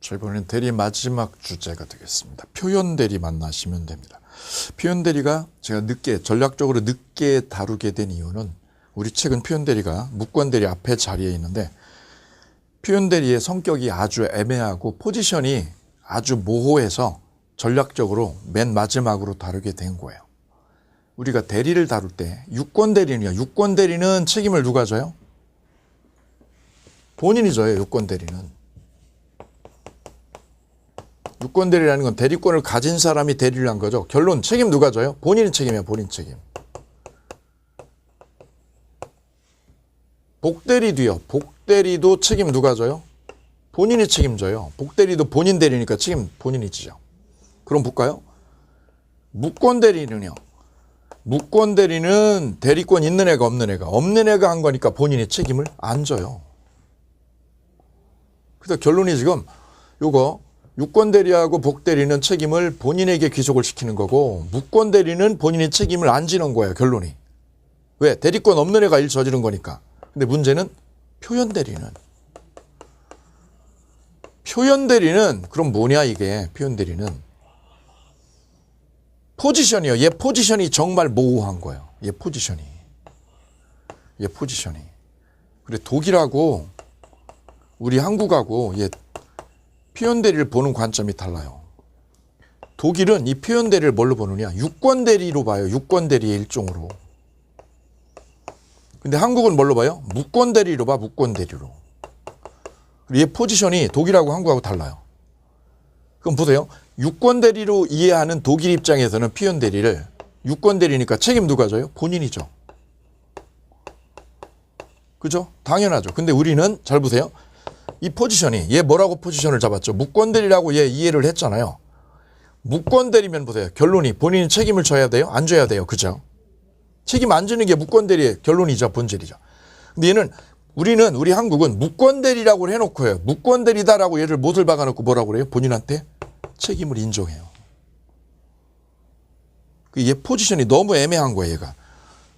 자, 이번엔 대리 마지막 주제가 되겠습니다. 표현 대리 만나시면 됩니다. 표현 대리가 제가 전략적으로 늦게 다루게 된 이유는 우리 책은 표현 대리가 무권 대리 앞에 자리에 있는데 표현 대리의 성격이 아주 애매하고 포지션이 아주 모호해서 전략적으로 맨 마지막으로 다루게 된 거예요. 우리가 대리를 다룰 때 유권 대리는 책임을 누가 져요? 본인이 져요. 유권 대리는. 유권 대리라는 건 대리권을 가진 사람이 대리를 한 거죠. 결론 책임 누가 져요? 본인이 책임이에요. 본인 책임. 복대리도요. 복대리도 책임 누가 져요? 본인이 책임져요. 복대리도 본인 대리니까 책임 본인이 지죠. 그럼 볼까요? 무권 대리는요. 무권 대리는 대리권 있는 애가 없는 애가 한 거니까 본인이 책임을 안 져요. 그래서 결론이 지금 요거 유권 대리하고 복 대리는 책임을 본인에게 귀속을 시키는 거고 무권 대리는 본인이 책임을 안 지는 거예요. 결론이. 왜? 대리권 없는 애가 일 저지른 거니까. 근데 문제는 표현 대리는 그럼 뭐냐 이게 표현 대리는 포지션이요. 얘 포지션이 정말 모호한 거예요. 얘 포지션이. 그래 독일하고 우리 한국하고 얘 표현 대리를 보는 관점이 달라요. 독일은 이 표현 대리를 뭘로 보느냐? 유권 대리로 봐요. 유권 대리의 일종으로. 근데 한국은 뭘로 봐요? 무권 대리로 봐. 무권 대리로. 얘 포지션이 독일하고 한국하고 달라요. 그럼 보세요. 유권 대리로 이해하는 독일 입장에서는 표현 대리를 유권 대리니까 책임 누가 져요? 본인이죠. 그죠? 당연하죠. 근데 우리는 잘 보세요. 이 포지션이 얘 뭐라고 포지션을 잡았죠? 무권 대리라고 얘 이해를 했잖아요. 무권 대리면 보세요. 결론이 본인이 책임을 져야 돼요? 안 져야 돼요? 그죠? 책임 안 지는 게 무권 대리의 결론이죠. 본질이죠. 근데 우리 한국은 무권 대리라고 해놓고요. 무권 대리다라고 얘를 못을 박아놓고 뭐라고 그래요? 본인한테 책임을 인정해요. 얘 포지션이 너무 애매한 거예요. 얘가.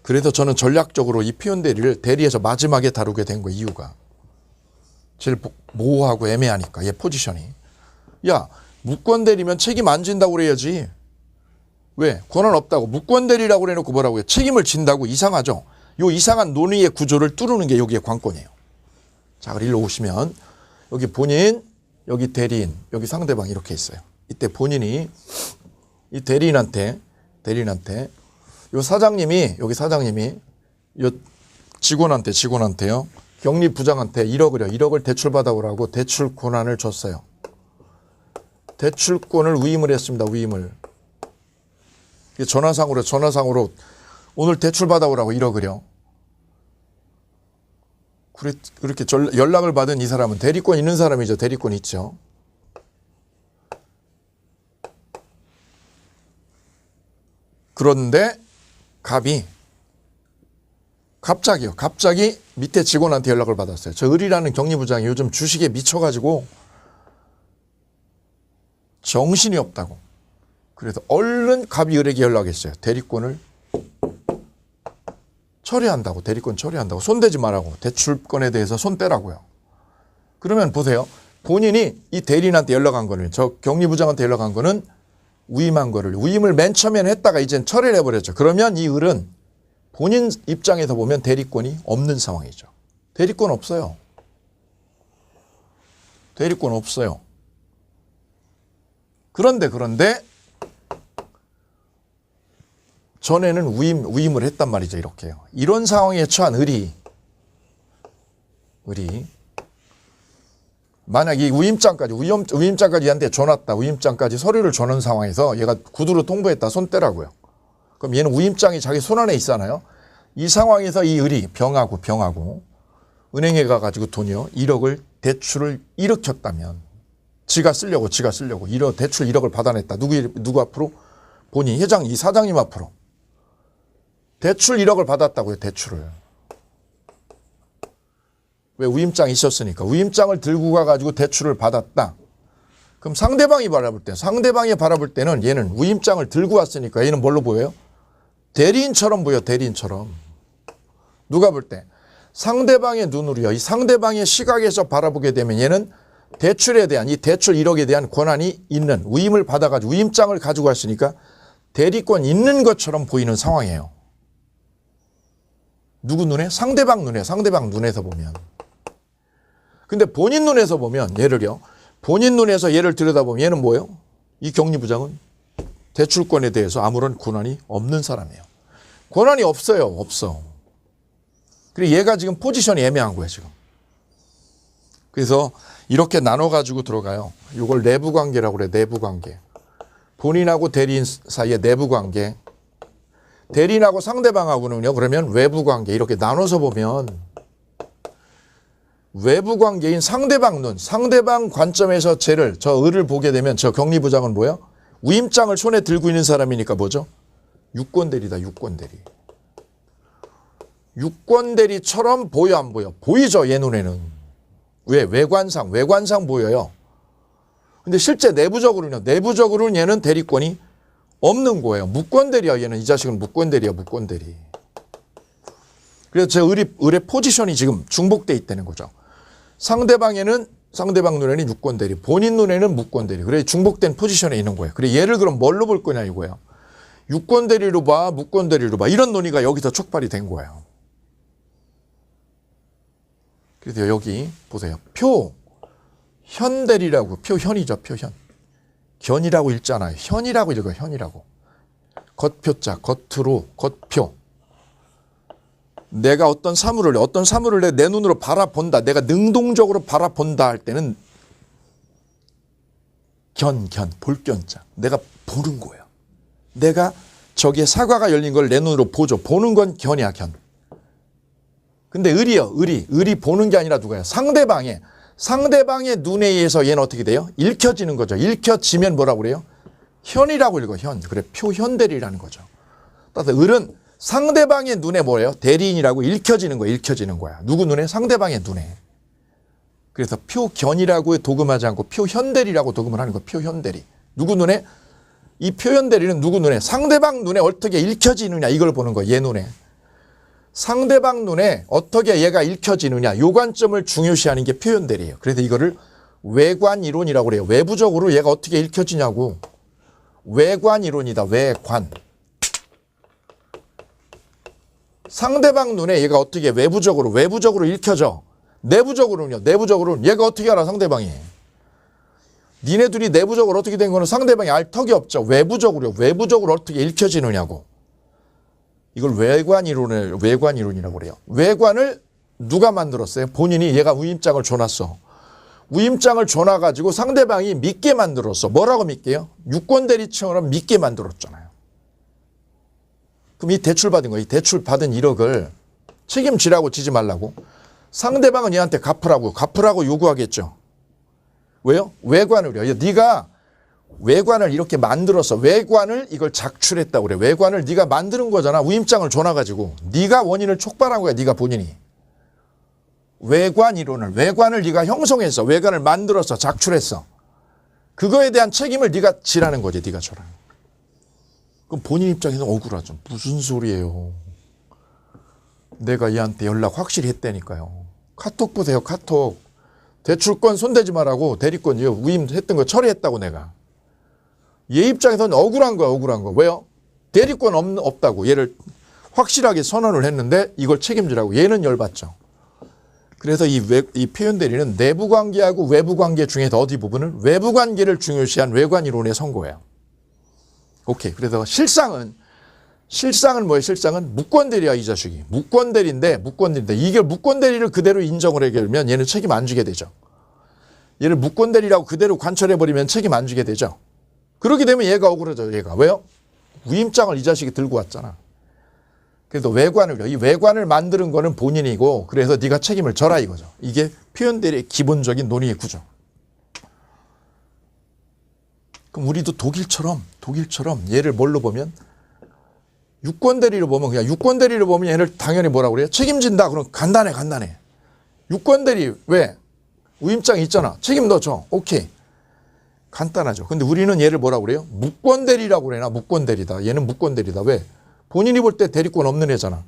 그래서 저는 전략적으로 이 표현 대리를 대리에서 마지막에 다루게 된 거예요. 이유가. 제일 모호하고 애매하니까 얘 포지션이. 야 무권 대리면 책임 안 진다고 그래야지. 왜? 권한 없다고. 무권 대리라고 해놓고 뭐라고 해요? 책임을 진다고. 이상하죠? 요 이상한 논의의 구조를 뚫는 게 여기의 관건이에요. 자, 일로 오시면 여기 본인, 여기 대리인, 여기 상대방 이렇게 있어요. 이때 본인이 이 대리인한테 요 사장님이 요 직원한테요. 경리 부장한테 1억을 대출받아오라고 대출 권한을 줬어요. 대출권을 위임을 했습니다. 위임을. 전화상으로 오늘 대출받아오라고 1억을요. 그렇게 연락을 받은 이 사람은 대리권 있는 사람이죠. 대리권 있죠. 그런데 갑자기 밑에 직원한테 연락을 받았어요. 저 을이라는 경리부장이 요즘 주식에 미쳐가지고 정신이 없다고. 그래서 얼른 갑이 을에게 연락했어요. 대리권 처리한다고. 손대지 말라고. 대출권에 대해서 손 떼라고요. 그러면 보세요. 본인이 이 대리인한테 연락한 거를, 저 경리부장한테 연락한 거는 위임한 거를, 위임을 맨 처음에는 했다가 이젠 처리를 해버렸죠. 그러면 이 을은 본인 입장에서 보면 대리권이 없는 상황이죠. 대리권 없어요. 그런데 전에는 위임을 했단 말이죠. 이렇게요. 이런 상황에 처한 을이 만약 이 위임장까지 얘한테 줘놨다. 위임장까지 서류를 줘놓은 상황에서 얘가 구두로 통보했다. 손 떼라고요. 그럼 얘는 위임장이 자기 손안에 있잖아요. 이 상황에서 이 을이 병하고 은행에 가가지고 돈이요. 1억을 대출을 일으켰다면 지가 쓰려고 대출 1억을 받아냈다. 누구 앞으로? 본인 회장 이 사장님 앞으로. 대출 1억을 받았다고요. 대출을. 왜? 위임장이 있었으니까. 위임장을 들고 가가지고 대출을 받았다. 그럼 상대방이 바라볼 때는 얘는 위임장을 들고 왔으니까 얘는 뭘로 보여요? 대리인처럼 보여. 대리인처럼. 누가 볼 때? 상대방의 눈으로요. 이 상대방의 시각에서 바라보게 되면 얘는 대출에 대한 이 대출 1억에 대한 권한이 있는 위임을 받아가지고 위임장을 가지고 갔으니까 대리권 있는 것처럼 보이는 상황이에요. 누구 눈에? 상대방 눈에, 상대방 눈에서 보면. 근데 본인 눈에서 보면 얘를요. 본인 눈에서 얘를 들여다보면 얘는 뭐예요? 이 격리부장은 대출권에 대해서 아무런 권한이 없는 사람이에요. 권한이 없어요. 없어. 그리고 얘가 지금 포지션이 애매한 거예요. 지금. 그래서 이렇게 나눠가지고 들어가요. 이걸 내부관계라고 그래. 내부관계. 본인하고 대리인 사이의 내부관계. 대리인하고 상대방하고는요. 그러면 외부관계. 이렇게 나눠서 보면 외부관계인 상대방 눈, 상대방 관점에서 저 을을 보게 되면 저 격리부장은 뭐야? 위임장을 손에 들고 있는 사람이니까 뭐죠? 유권대리다. 유권대리. 유권대리처럼 보여 안 보여? 보이죠. 얘 눈에는. 왜? 외관상 보여요. 근데 실제 내부적으로는 얘는 대리권이 없는 거예요. 무권대리야. 얘는 이 자식은 무권대리야. 무권대리. 그래서 제 을의 포지션이 지금 중복돼 있다는 거죠. 상대방 눈에는 유권대리, 본인 눈에는 무권대리. 그래 중복된 포지션에 있는 거예요. 그래 얘를 그럼 뭘로 볼 거냐 이거예요. 유권대리로 봐, 무권대리로 봐. 이런 논의가 여기서 촉발이 된 거예요. 그래서 여기 보세요. 표현대리라고, 표현이죠. 표현. 견이라고 읽잖아요. 현이라고 읽어요. 현이라고. 겉표자, 겉으로, 겉표. 내가 어떤 사물을 내 눈으로 바라본다. 내가 능동적으로 바라본다 할 때는 볼견자. 내가 보는 거예요. 내가 저기에 사과가 열린 걸 내 눈으로 보죠. 보는 건 견이야, 견. 근데 을이 보는 게 아니라 누가요? 상대방의 눈에 의해서 얘는 어떻게 돼요? 읽혀지는 거죠. 읽혀지면 뭐라고 그래요? 현이라고 읽어, 현. 그래, 표현대리라는 거죠. 따라서 을은 상대방의 눈에 뭐예요? 대리인이라고 읽혀지는 거야. 누구 눈에? 상대방의 눈에. 그래서 표견이라고 도금하지 않고 표현대리라고 도금을 하는 거예요. 표현대리. 누구 눈에? 이 표현대리는 누구 눈에? 상대방 눈에 어떻게 읽혀지느냐 이걸 보는 거예요. 얘 눈에. 상대방 눈에 어떻게 얘가 읽혀지느냐 요 관점을 중요시하는 게 표현대리예요. 그래서 이거를 외관이론이라고 그래요. 외부적으로 얘가 어떻게 읽혀지냐고. 외관이론이다. 외관. 상대방 눈에 얘가 어떻게 외부적으로 읽혀져. 내부적으로는 얘가 어떻게 알아 상대방이. 니네 둘이 내부적으로 어떻게 된 거는 상대방이 알 턱이 없죠. 외부적으로 어떻게 읽혀지느냐고. 이걸 외관이론이라고 그래요. 외관을 누가 만들었어요? 본인이 얘가 위임장을 줘놨어. 위임장을 줘놔가지고 상대방이 믿게 만들었어. 뭐라고 믿게요? 유권대리처럼 믿게 만들었잖아요. 그럼 이 대출받은 거, 이 대출받은 1억을 책임지라고 지지 말라고. 상대방은 얘한테 갚으라고 요구하겠죠. 왜요? 외관을요. 네가 외관을 이렇게 만들어서 외관을 이걸 작출했다고 그래. 외관을 네가 만드는 거잖아. 위임장을 줘놔가지고. 네가 원인을 촉발한 거야. 네가 본인이. 외관이론을. 외관을 네가 형성했어. 외관을 만들어서 작출했어. 그거에 대한 책임을 네가 지라는 거지. 네가 져라. 그럼 본인 입장에서 억울하죠. 무슨 소리예요. 내가 얘한테 연락 확실히 했다니까요. 카톡 보세요. 카톡. 대출권 손대지 말라고 대리권 위임했던 거 처리했다고 내가. 얘 입장에서는 억울한 거야. 왜요? 대리권 없다고. 얘를 확실하게 선언을 했는데 이걸 책임지라고. 얘는 열받죠. 그래서 이 표현대리는 내부관계하고 외부관계 중에서 어디 부분을 외부관계를 중요시한 외관이론에 선 거예요. 오케이. 그래서 실상은 뭐예요? 실상은 무권대리야 이 자식이. 무권대리인데 이게 무권대리를 그대로 인정을 해결면 얘는 책임 안 지게 되죠. 얘를 무권대리라고 그대로 관철해버리면 책임 안 지게 되죠. 그렇게 되면 얘가 억울하죠. 얘가. 왜요? 위임장을 이 자식이 들고 왔잖아. 그래서 이 외관을 만드는 거는 본인이고 그래서 네가 책임을 져라 이거죠. 이게 표현대리의 기본적인 논의의 구조. 그럼 우리도 독일처럼 얘를 뭘로 보면 유권대리로 보면 그냥 유권대리로 보면 얘를 당연히 뭐라고 그래요? 책임진다. 그럼 간단해. 유권대리 왜? 위임장 있잖아. 책임 너 져. 오케이. 간단하죠. 근데 우리는 얘를 뭐라고 그래요? 무권대리라고 그래나 무권대리다. 얘는 무권대리다. 왜? 본인이 볼 때 대리권 없는 애잖아.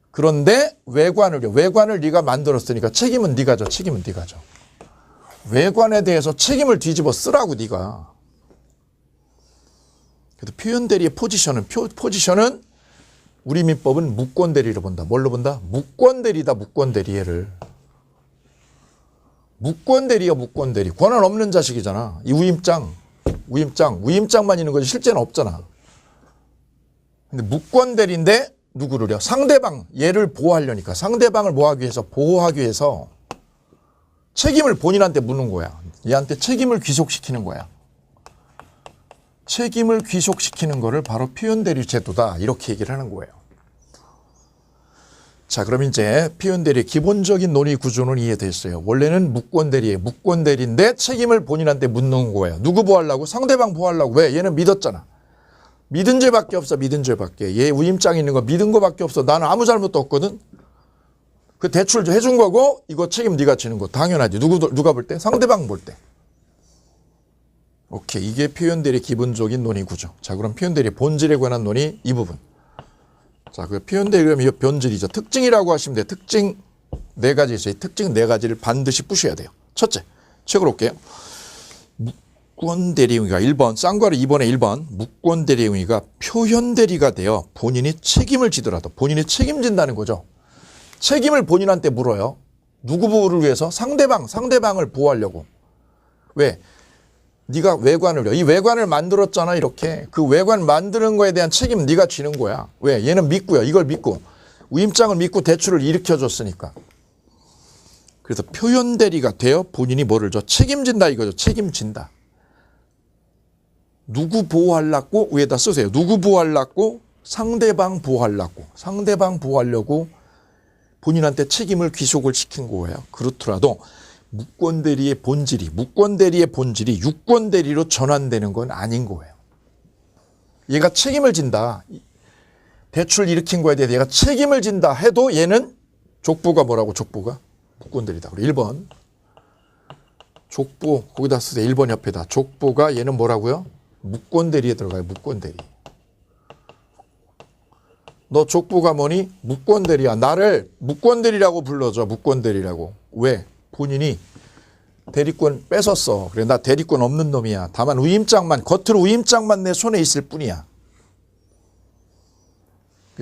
그런데 외관을 네가 만들었으니까 책임은 네가 져. 외관에 대해서 책임을 뒤집어 쓰라고 네가. 그래서 표현 대리의 포지션은 우리 민법은 무권 대리로 본다. 뭘로 본다? 무권 대리다. 무권 대리 얘를. 무권 대리야. 무권 대리. 권한 없는 자식이잖아. 이 우임장만 있는 거지 실제는 없잖아. 근데 무권 대리인데 누구를요? 상대방 얘를 보호하려니까 상대방을 보호하기 위해서 책임을 본인한테 묻는 거야. 얘한테 책임을 귀속시키는 거야. 책임을 귀속시키는 거를 바로 표현 대리 제도다. 이렇게 얘기를 하는 거예요. 자, 그럼 이제 표현 대리의 기본적인 논의 구조는 이해됐어요. 원래는 무권 대리예요. 무권 대리인데 책임을 본인한테 묻는 거예요. 누구 보호하려고? 상대방 보호하려고. 왜? 얘는 믿었잖아. 믿은 죄밖에 없어. 믿은 죄밖에. 얘 우임장이 있는 거 믿은 거밖에 없어. 나는 아무 잘못도 없거든. 그 대출 해준 거고 이거 책임 네가 지는 거 당연하지. 누가 볼 때? 상대방 볼 때. 오케이. 이게 표현 대리의 기본적인 논의 구조. 자, 그럼 표현 대리의 본질에 관한 논의 이 부분. 자, 그 표현 대리면 이 변질이죠. 특징이라고 하시면 돼요. 특징 4가지 있어요. 특징 4가지를 반드시 푸셔야 돼요. 첫째, 책으로 올게요. 무권 대리행위가 1번, 쌍괄호 2번에 1번, 무권 대리행위가 표현 대리가 되어 본인이 책임을 지더라도 본인이 책임진다는 거죠. 책임을 본인한테 물어요. 누구 보호를 위해서? 상대방을 보호하려고. 왜? 네가 이 외관을 만들었잖아. 이렇게 그 외관 만드는 거에 대한 책임 네가 지는 거야. 왜? 얘는 믿고요. 이걸 믿고 우임장을 믿고 대출을 일으켜줬으니까. 그래서 표현 대리가 되어 본인이 뭐를 줘? 책임진다 이거죠. 책임진다. 누구 보호하려고 위에다 쓰세요. 누구 보호하려고? 상대방 보호하려고. 상대방 보호하려고 본인한테 책임을 귀속을 시킨 거예요. 그렇더라도 무권 대리의 본질이 유권 대리로 전환되는 건 아닌 거예요. 얘가 책임을 진다. 대출 일으킨 거에 대해 얘가 책임을 진다 해도 얘는 족보가 뭐라고? 족보가 무권 대리다. 그리고 1번 족보 거기다 쓰세요. 1번 옆에다 족보가 얘는 뭐라고요? 무권 대리에 들어가요. 무권 대리. 너 족보가 뭐니? 무권 대리야. 나를 무권 대리라고 불러줘. 무권 대리라고. 왜? 본인이 대리권 뺏었어. 그래, 나 대리권 없는 놈이야. 다만 겉으로 우임장만 내 손에 있을 뿐이야.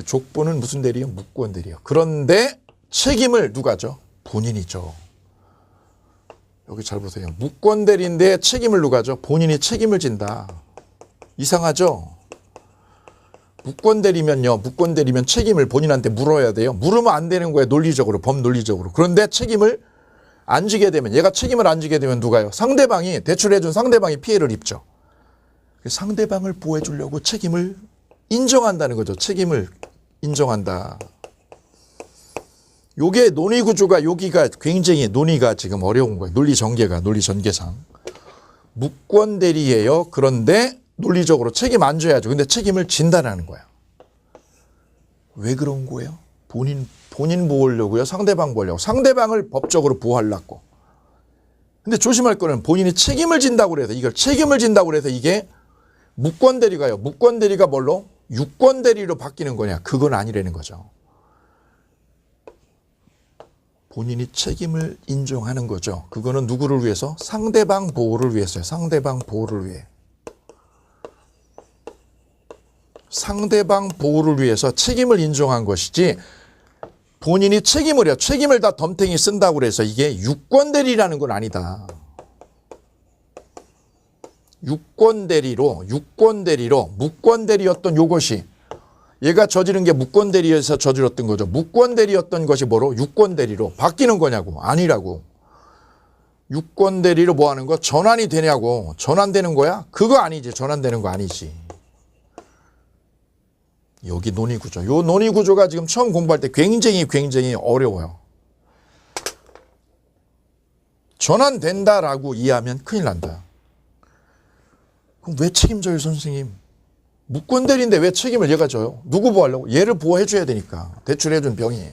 족보는 무슨 대리요? 무권 대리요. 그런데 책임을 누가 져? 본인이죠. 여기 잘 보세요. 무권 대리인데 책임을 누가 져? 본인이 책임을 진다. 이상하죠? 무권 대리면 책임을 본인한테 물어야 돼요. 물으면 안 되는 거예요. 논리적으로, 법논리적으로. 그런데 책임을 안 지게 되면, 얘가 책임을 안 지게 되면 누가요? 상대방이, 대출해준 상대방이 피해를 입죠. 상대방을 보호해 주려고 책임을 인정한다는 거죠. 책임을 인정한다. 요게 논의 구조가, 여기가 굉장히 논의가 지금 어려운 거예요. 논리 전개상. 무권 대리예요. 그런데 논리적으로 책임 안 져야죠. 근데 책임을 진다라는 거야. 왜 그런 거예요? 본인 보호하려고요? 상대방 보호하려고? 상대방을 법적으로 보호하려고. 근데 조심할 거는 본인이 책임을 진다고 그래서 이게 무권 대리가요. 무권 대리가 뭘로? 유권 대리로 바뀌는 거냐? 그건 아니라는 거죠. 본인이 책임을 인정하는 거죠. 그거는 누구를 위해서? 상대방 보호를 위해서요. 상대방 보호를 위해. 상대방 보호를 위해서 책임을 인정한 것이지 본인이 책임을 다 덤탱이 쓴다고 그래서 이게 유권 대리라는 건 아니다. 유권 대리로 무권 대리였던 요것이 얘가 저지른 게 무권 대리에서 저질렀던 거죠. 무권 대리였던 것이 뭐로? 유권 대리로 바뀌는 거냐고. 아니라고. 유권 대리로 뭐 하는 거? 전환이 되냐고. 전환되는 거야? 그거 아니지. 전환되는 거 아니지. 여기 논의 구조. 요 논의 구조가 지금 처음 공부할 때 굉장히 어려워요. 전환된다라고 이해하면 큰일 난다. 그럼 왜 책임져요, 선생님? 무권 대리인데 왜 책임을 얘가 져요? 누구 보호하려고? 얘를 보호해줘야 되니까. 대출해준 병이.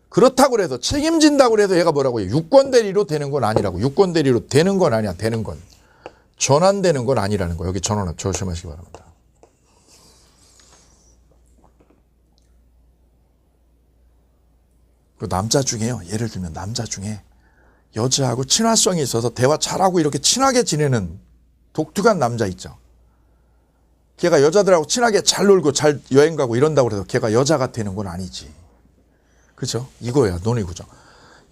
그렇다고 해서 책임진다고 해서 얘가 뭐라고 해요? 유권 대리로 되는 건 아니라고. 유권 대리로 되는 건 아니야. 되는 건. 전환되는 건 아니라는 거. 여기 전환 조심하시기 바랍니다. 남자 중에요. 예를 들면 남자 중에 여자하고 친화성이 있어서 대화 잘하고 이렇게 친하게 지내는 독특한 남자 있죠. 걔가 여자들하고 친하게 잘 놀고 잘 여행 가고 이런다고 해서 걔가 여자가 되는 건 아니지. 그죠? 이거야, 논의구조.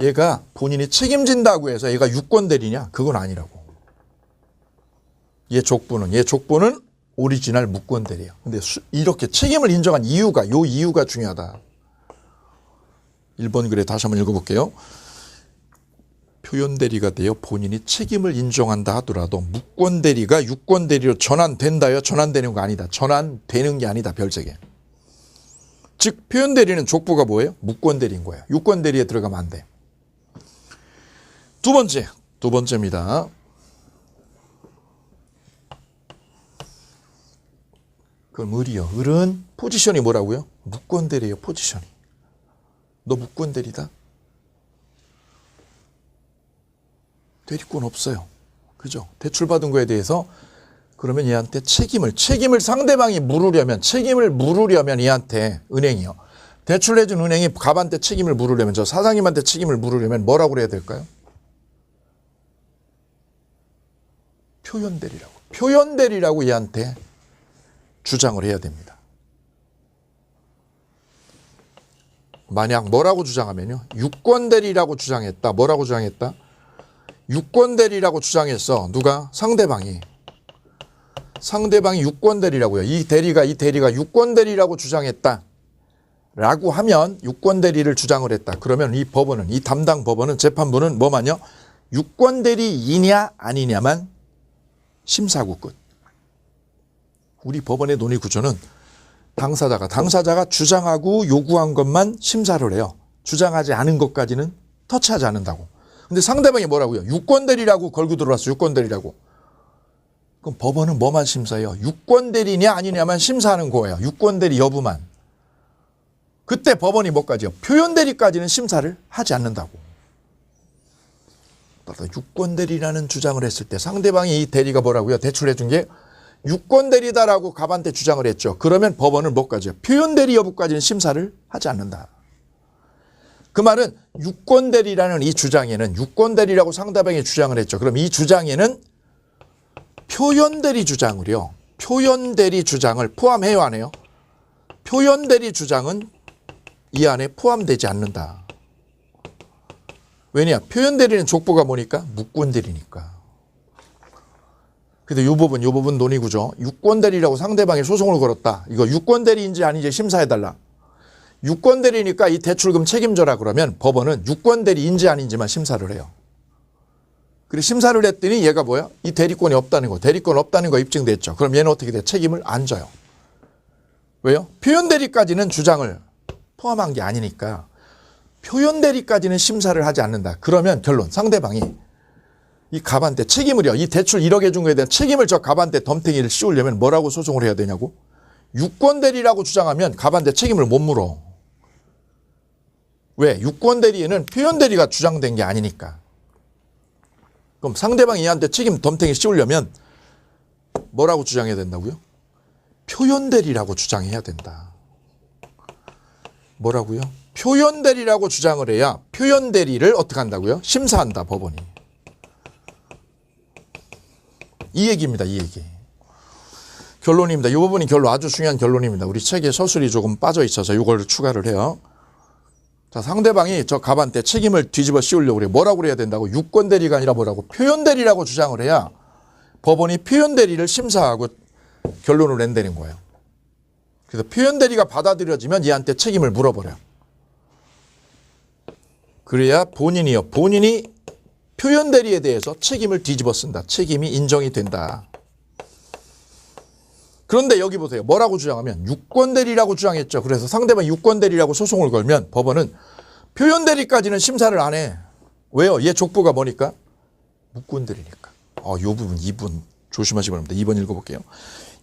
얘가 본인이 책임진다고 해서 얘가 유권 대리냐? 그건 아니라고. 얘 족보는 오리지널 무권 대리야. 근데 이렇게 책임을 인정한 이유가, 요 이유가 중요하다. 1번 글에 다시 한번 읽어볼게요. 표현 대리가 되어 본인이 책임을 인정한다 하더라도 무권 대리가 유권 대리로 전환된다요? 전환되는 거 아니다. 전환되는 게 아니다. 별세계. 즉 표현 대리는 족보가 뭐예요? 무권 대리인 거예요. 유권 대리에 들어가면 안 돼. 두 번째입니다. 그럼 을이요. 을은 포지션이 뭐라고요? 무권 대리예요. 포지션이. 너 무권 대리다? 대리권 없어요. 그죠? 대출받은 거에 대해서 그러면 얘한테 책임을 상대방이 물으려면 얘한테 은행이요. 대출해준 은행이 갑한테 책임을 물으려면 저 사장님한테 책임을 물으려면 뭐라고 해야 될까요? 표현 대리라고 얘한테 주장을 해야 됩니다. 만약 뭐라고 주장하면요. 유권 대리라고 주장했다. 뭐라고 주장했다? 유권 대리라고 주장했어. 누가? 상대방이 유권 대리라고요. 이 대리가 유권 대리라고 주장했다. 라고 하면 유권 대리를 주장을 했다. 그러면 이 담당 법원은 재판부는 뭐만요? 유권 대리이냐 아니냐만 심사하고 끝. 우리 법원의 논의 구조는 당사자가 주장하고 요구한 것만 심사를 해요. 주장하지 않은 것까지는 터치하지 않는다고. 근데 상대방이 뭐라고요? 유권 대리라고 걸고 들어왔어. 유권 대리라고. 그럼 법원은 뭐만 심사해요? 유권 대리냐 아니냐만 심사하는 거예요. 유권 대리 여부만. 그때 법원이 뭐까지요? 표현 대리까지는 심사를 하지 않는다고. 유권 대리라는 주장을 했을 때 상대방이 이 대리가 뭐라고요? 대출해 준 게 유권 대리다라고 갑한테 주장을 했죠. 그러면 법원은 뭐까지요? 표현 대리 여부까지는 심사를 하지 않는다. 그 말은 유권 대리라는 이 주장에는 유권 대리라고 상대방이 주장을 했죠. 그럼 이 주장에는 표현 대리 주장을요. 표현 대리 주장을 포함해요, 안 해요? 표현 대리 주장은 이 안에 포함되지 않는다. 왜냐? 표현 대리는 족보가 뭐니까? 무권 대리니까. 근데 요 부분 논의구조. 유권 대리라고 상대방이 소송을 걸었다. 이거 유권 대리인지 아닌지 심사해달라. 유권 대리니까 이 대출금 책임져라 그러면 법원은 유권 대리인지 아닌지만 심사를 해요. 그리고 심사를 했더니 얘가 뭐야? 이 대리권이 없다는 거. 대리권 없다는 거 입증됐죠. 그럼 얘는 어떻게 돼? 책임을 안 져요. 왜요? 표현 대리까지는 주장을 포함한 게 아니니까 표현 대리까지는 심사를 하지 않는다. 그러면 결론. 상대방이 이 갑한테 책임을요. 이 대출 1억 해준 거에 대한 책임을 저 갑한테 덤탱이를 씌우려면 뭐라고 소송을 해야 되냐고? 유권 대리라고 주장하면 갑한테 책임을 못 물어. 왜? 유권 대리에는 표현 대리가 주장된 게 아니니까. 그럼 상대방이 얘한테 책임 덤탱이 씌우려면 뭐라고 주장해야 된다고요? 표현 대리라고 주장해야 된다. 뭐라고요? 표현 대리라고 주장을 해야 표현 대리를 어떻게 한다고요? 심사한다, 법원이. 이 얘기입니다, 이 얘기. 결론입니다. 이 부분이 아주 중요한 결론입니다. 우리 책에 서술이 조금 빠져 있어서 이걸 추가를 해요. 자, 상대방이 저 갑한테 책임을 뒤집어 씌우려고 그래요. 뭐라고 그래야 된다고? 유권 대리가 아니라 뭐라고? 표현 대리라고 주장을 해야 법원이 표현 대리를 심사하고 결론을 낸다는 거예요. 그래서 표현 대리가 받아들여지면 얘한테 책임을 물어버려요. 그래야 본인이 표현 대리에 대해서 책임을 뒤집어 쓴다. 책임이 인정이 된다. 그런데 여기 보세요. 뭐라고 주장하면 유권 대리라고 주장했죠. 그래서 상대방이 유권 대리라고 소송을 걸면 법원은 표현 대리까지는 심사를 안 해. 왜요? 얘 족보가 뭐니까? 무권 대리니까. 요 부분 2분 조심하시기 바랍니다. 2번 읽어볼게요.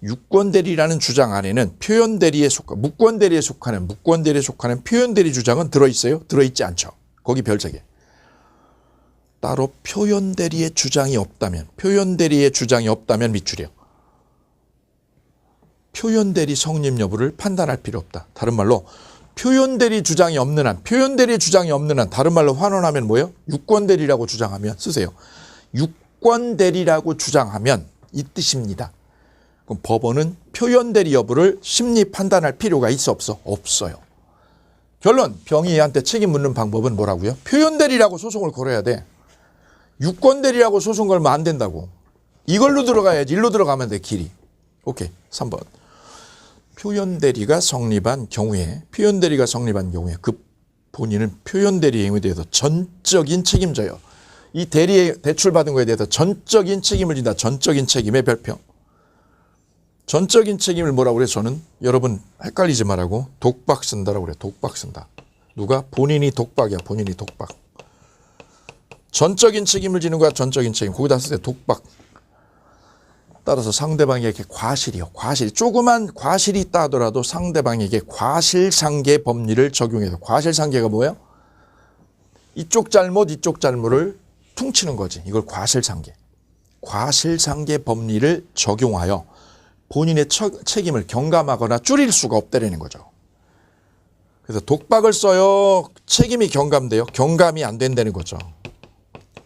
유권 대리라는 주장 안에는 표현 대리에 무권 대리에 속하는 표현 대리 주장은 들어있어요? 들어있지 않죠. 거기 별세개. 따로 표현 대리의 주장이 없다면 밑줄이요. 표현 대리 성립 여부를 판단할 필요 없다. 다른 말로 표현대리 주장이 없는 한, 표현대리 주장이 없는 한, 다른 말로 환원하면 뭐예요? 유권대리라고 주장하면, 쓰세요. 유권대리라고 주장하면 이 뜻입니다. 그럼 법원은 표현대리 여부를 심리 판단할 필요가 있어 없어? 없어요. 결론, 병의한테 책임 묻는 방법은 뭐라고요? 표현대리라고 소송을 걸어야 돼. 유권대리라고 소송 걸면 안 된다고. 이걸로 들어가야지. 일로 들어가면 돼, 길이. 오케이. 3번. 표현대리가 성립한 경우에 그 본인은 표현대리 행위에 대해서 전적인 책임져요. 이 대리에 대출받은 거에 대해서 전적인 책임을 진다. 전적인 책임의 별표. 전적인 책임을 뭐라고 그래? 저는 여러분 헷갈리지 말라고 독박 쓴다라고 그래. 독박 쓴다. 누가? 본인이 독박이야. 본인이 독박. 전적인 책임을 지는 거야. 전적인 책임. 거기다 쓸 때 독박. 따라서 상대방에게 과실이요. 과실. 조그만 과실이 있다 하더라도 상대방에게 과실상계 법리를 적용해서. 과실상계가 뭐예요? 이쪽 잘못을 퉁치는 거지. 이걸 과실상계. 과실상계 법리를 적용하여 본인의 책임을 경감하거나 줄일 수가 없다라는 거죠. 그래서 독박을 써요. 책임이 경감돼요. 경감이 안 된다는 거죠.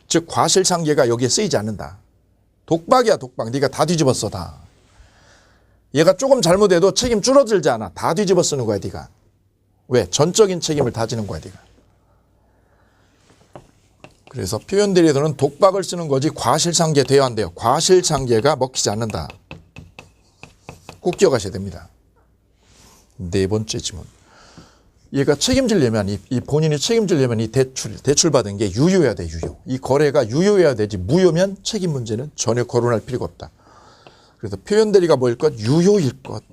즉 과실상계가 여기에 쓰이지 않는다. 독박이야 독박. 네가 다 뒤집었어 다. 얘가 조금 잘못해도 책임 줄어들지 않아. 다 뒤집어 쓰는 거야 네가. 왜? 전적인 책임을 다 지는 거야 네가. 그래서 표현대리에서는 독박을 쓰는 거지 과실상계 돼야 안 돼요. 과실상계가 먹히지 않는다. 꼭 기억하셔야 됩니다. 네 번째 질문. 얘가 책임지려면 이 본인이 책임지려면 이 대출받은 게 유효해야 돼. 유효. 이 거래가 유효해야 되지. 무효면 책임 문제는 전혀 거론할 필요가 없다. 그래서 표현대리가 뭐일 것? 유효일 것.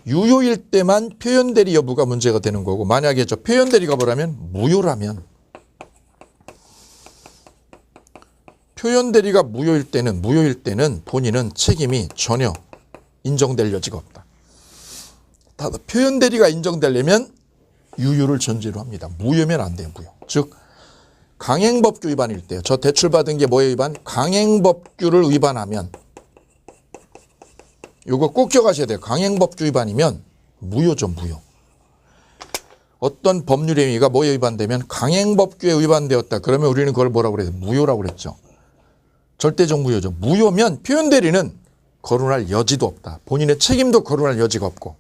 유효일 때만 표현대리 여부가 문제가 되는 거고, 만약에 저 표현대리가 뭐라면? 무효라면, 표현대리가 무효일 때는 본인은 책임이 전혀 인정될 여지가 없다. 표현대리가 인정되려면 유효를 전제로 합니다. 무효면 안 돼요. 무효. 즉 강행법규 위반일 때요. 저 대출받은 게 뭐에 위반? 강행법규를 위반하면, 이거 꼭 기억하셔야 돼요. 강행법규 위반이면 무효죠. 무효. 어떤 법률 행위가 뭐에 위반되면 강행법규에 위반되었다. 그러면 우리는 그걸 뭐라고 그래요? 무효라고 그랬죠. 절대적 무효죠. 무효면 표현대리는 거론할 여지도 없다. 본인의 책임도 거론할 여지가 없고.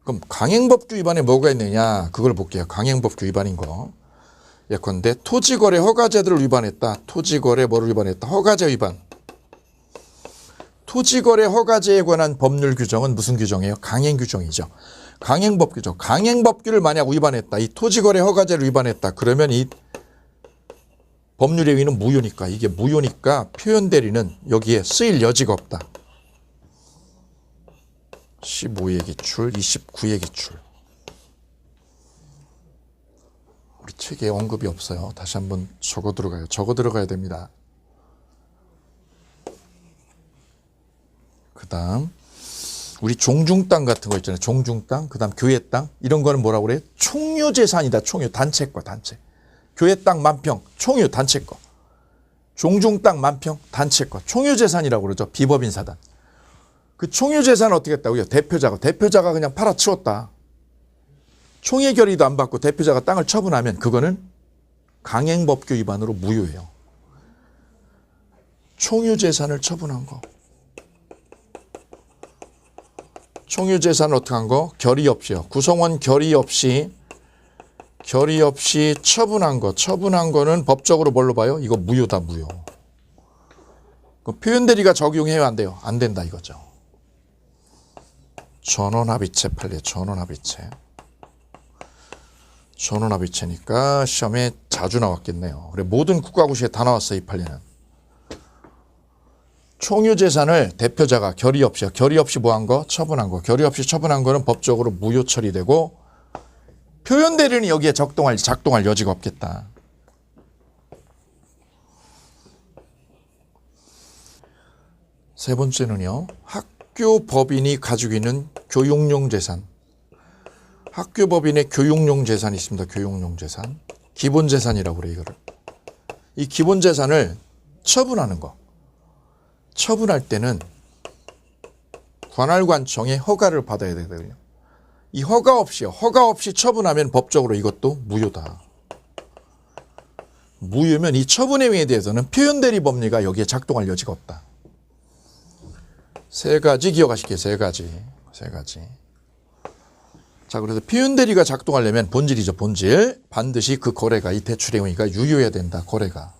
그럼 강행법규 위반에 뭐가 있느냐? 그걸 볼게요. 강행법규 위반인 거. 예컨대 토지거래 허가제도를 위반했다. 토지거래 뭐를 위반했다? 허가제 위반. 토지거래 허가제에 관한 법률 규정은 무슨 규정이에요? 강행 규정이죠. 강행법규죠. 강행법규를 만약 위반했다. 이 토지거래 허가제를 위반했다. 그러면 이 법률 행위는 무효니까, 이게 무효니까 표현대리는 여기에 쓰일 여지가 없다. 15의 기출, 29의 기출. 우리 책에 언급이 없어요. 다시 한번 적어 들어가요. 적어 들어가야 됩니다. 그 다음 우리 종중 땅 같은 거 있잖아요. 종중 땅, 그 다음 교회 땅, 이런 거는 뭐라고 그래요? 총유재산이다. 총유. 단체 거, 단체. 교회 땅 만평, 총유, 단체 거. 종중 땅 만평, 단체 거. 총유재산이라고 그러죠. 비법인 사단. 그 총유재산은 어떻게 했다고요? 대표자가 그냥 팔아치웠다. 총회 결의도 안 받고 대표자가 땅을 처분하면 그거는 강행법규 위반으로 무효예요. 총유재산을 처분한 거. 총유재산은 어떻게 한 거? 결의 없이요. 구성원 결의 없이 처분한 거. 처분한 거는 법적으로 뭘로 봐요? 이거 무효다. 무효. 표현대리가 적용해야 안 돼요? 안 된다 이거죠. 전원합의체 판례. 전원합의체니까 시험에 자주 나왔겠네요. 그래, 모든 국가고시에 다 나왔어요. 이 판례는. 총유재산을 대표자가 결의 없이 뭐 한 거? 처분한 거. 결의 없이 처분한 거는 법적으로 무효 처리되고, 표현대리는 여기에 작동할 여지가 없겠다. 세 번째는요. 학교 법인이 가지고 있는 교육용 재산. 학교 법인의 교육용 재산이 있습니다. 교육용 재산. 기본 재산이라고 그래요. 이거를. 이 기본 재산을 처분하는 거. 처분할 때는 관할관청의 허가를 받아야 되거든요. 이 허가 없이 처분하면 법적으로 이것도 무효다. 무효면 이 처분행위에 대해서는 표현대리 법리가 여기에 작동할 여지가 없다. 세 가지 기억하실게요. 세 가지. 자, 그래서 표현대리가 작동하려면 본질이죠. 본질. 반드시 그 거래가, 이 대출행위가 유효해야 된다. 거래가.